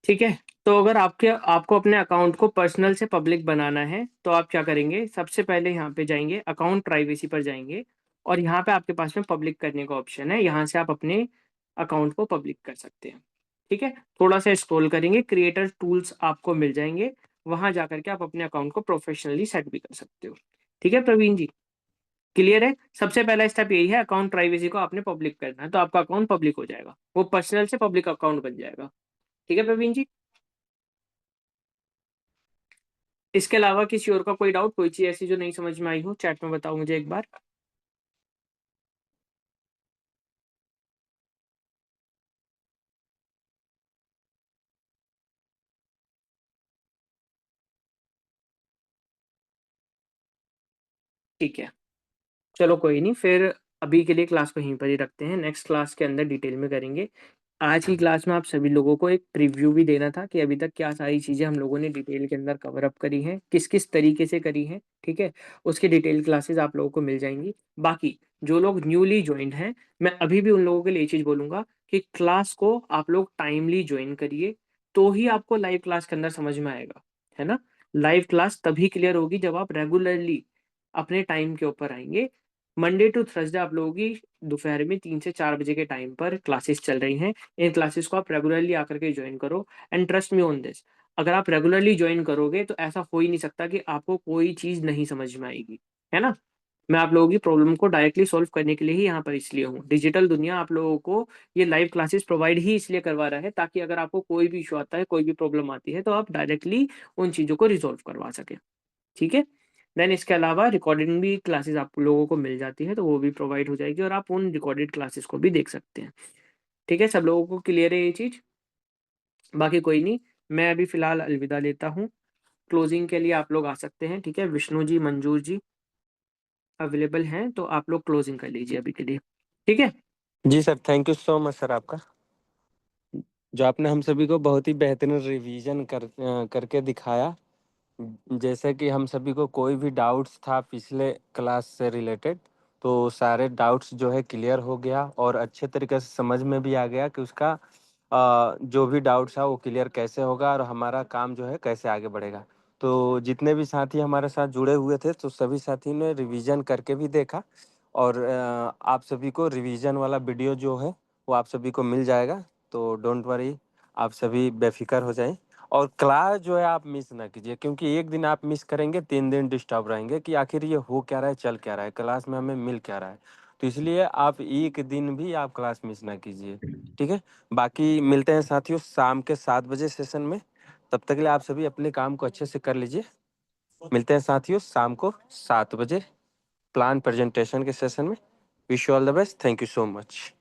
ठीक है, तो अगर आपको अपने अकाउंट को पर्सनल से पब्लिक बनाना है तो आप क्या करेंगे, सबसे पहले यहाँ पे जाएंगे, अकाउंट प्राइवेसी पर जाएंगे, और यहाँ पे आपके पास में पब्लिक करने का ऑप्शन है, यहाँ से आप अपने अकाउंट को पब्लिक कर सकते हैं। ठीक है, थोड़ा सा स्क्रॉल करेंगे, क्रिएटर टूल्स आपको मिल जाएंगे, वहां जाकर के आप अपने अकाउंट को प्रोफेशनली सेट भी कर सकते हो। ठीक है प्रवीण जी, क्लियर है। सबसे पहला स्टेप यही है, अकाउंट प्राइवेसी को आपने पब्लिक करना है, तो आपका अकाउंट पब्लिक हो जाएगा, वो पर्सनल से पब्लिक अकाउंट बन जाएगा। ठीक है प्रवीण जी। इसके अलावा किसी और का कोई डाउट, कोई चीज ऐसी जो नहीं समझ में आई हो, चैट में बताओ मुझे एक बार। ठीक है, चलो कोई नहीं, फिर अभी के लिए क्लास को यहीं पर ही रखते हैं, नेक्स्ट क्लास के अंदर डिटेल में करेंगे। आज की क्लास में आप सभी लोगों को एक प्रीव्यू भी देना था कि अभी तक क्या सारी चीजें हम लोगों ने डिटेल के अंदर कवर अप करी हैं, किस किस तरीके से करी हैं। ठीक है, उसकी डिटेल क्लासेस आप लोगों को मिल जाएंगी। बाकी जो लोग न्यूली ज्वाइंट हैं, मैं अभी भी उन लोगों के लिए ये चीज बोलूंगा कि क्लास को आप लोग टाइमली ज्वाइन करिए, तो ही आपको लाइव क्लास के अंदर समझ में आएगा, है ना। लाइव क्लास तभी क्लियर होगी जब आप रेगुलरली अपने टाइम के ऊपर आएंगे। मंडे टू थर्सडे आप लोगों की दोपहर में 3 से 4 बजे के टाइम पर क्लासेस चल रही हैं। इन क्लासेस को आप रेगुलरली आकर के ज्वाइन करो, and trust me on this, अगर आप रेगुलरली ज्वाइन करोगे तो ऐसा हो ही नहीं सकता कि आपको कोई चीज नहीं समझ में आएगी, है ना। मैं आप लोगों की प्रॉब्लम को डायरेक्टली सॉल्व करने के लिए ही यहाँ पर इसलिए हूँ। डिजिटल दुनिया आप लोगों को ये लाइव क्लासेस प्रोवाइड ही इसलिए करवा रहा है ताकि अगर आपको कोई भी इशू आता है, कोई भी प्रॉब्लम आती है, तो आप डायरेक्टली उन चीज़ों को रिजोल्व करवा सके। ठीक है, देन इसके अलावा रिकॉर्डिंग भी क्लासेस आप लोगों को मिल जाती है, तो वो भी प्रोवाइड हो जाएगी और आप उन रिकॉर्डेड क्लासेस को भी देख सकते हैं। ठीक है, सब लोगों को क्लियर है ये चीज़? बाकी कोई नहीं, मैं अभी फिलहाल अलविदा लेता हूँ। क्लोजिंग के लिए आप लोग आ सकते हैं। ठीक है, विष्णु जी, मंजूर जी अवेलेबल हैं, तो आप लोग क्लोजिंग कर लीजिए अभी के लिए। ठीक है। जी sir, thank you so much sir आपका, जो आपने हम सभी को बहुत ही बेहतरीन रिवीजन करके दिखाया। जैसे कि हम सभी को कोई भी डाउट्स था पिछले क्लास से रिलेटेड, तो सारे डाउट्स जो है क्लियर हो गया और अच्छे तरीके से समझ में भी आ गया कि उसका जो भी डाउट्स है वो क्लियर कैसे होगा और हमारा काम जो है कैसे आगे बढ़ेगा। तो जितने भी साथी हमारे साथ जुड़े हुए थे तो सभी साथी ने रिवीजन करके भी देखा और आप सभी को रिवीजन वाला वीडियो जो है वो आप सभी को मिल जाएगा। तो डोंट वरी, आप सभी बेफिक्र हो जाएं और क्लास जो है आप मिस ना कीजिए, क्योंकि एक दिन आप मिस करेंगे 3 दिन डिस्टर्ब रहेंगे कि आखिर ये हो क्या रहा है, चल क्या रहा है, क्लास में हमें मिल क्या रहा है। तो इसलिए आप एक दिन भी आप क्लास मिस ना कीजिए, ठीक है। बाकी मिलते हैं साथियों शाम के 7 बजे सेशन में। तब तक के लिए आप सभी अपने काम को अच्छे से कर लीजिए। मिलते हैं साथियों शाम को 7 बजे प्लान प्रेजेंटेशन के सेशन में। Wish you all the best. Thank you so much.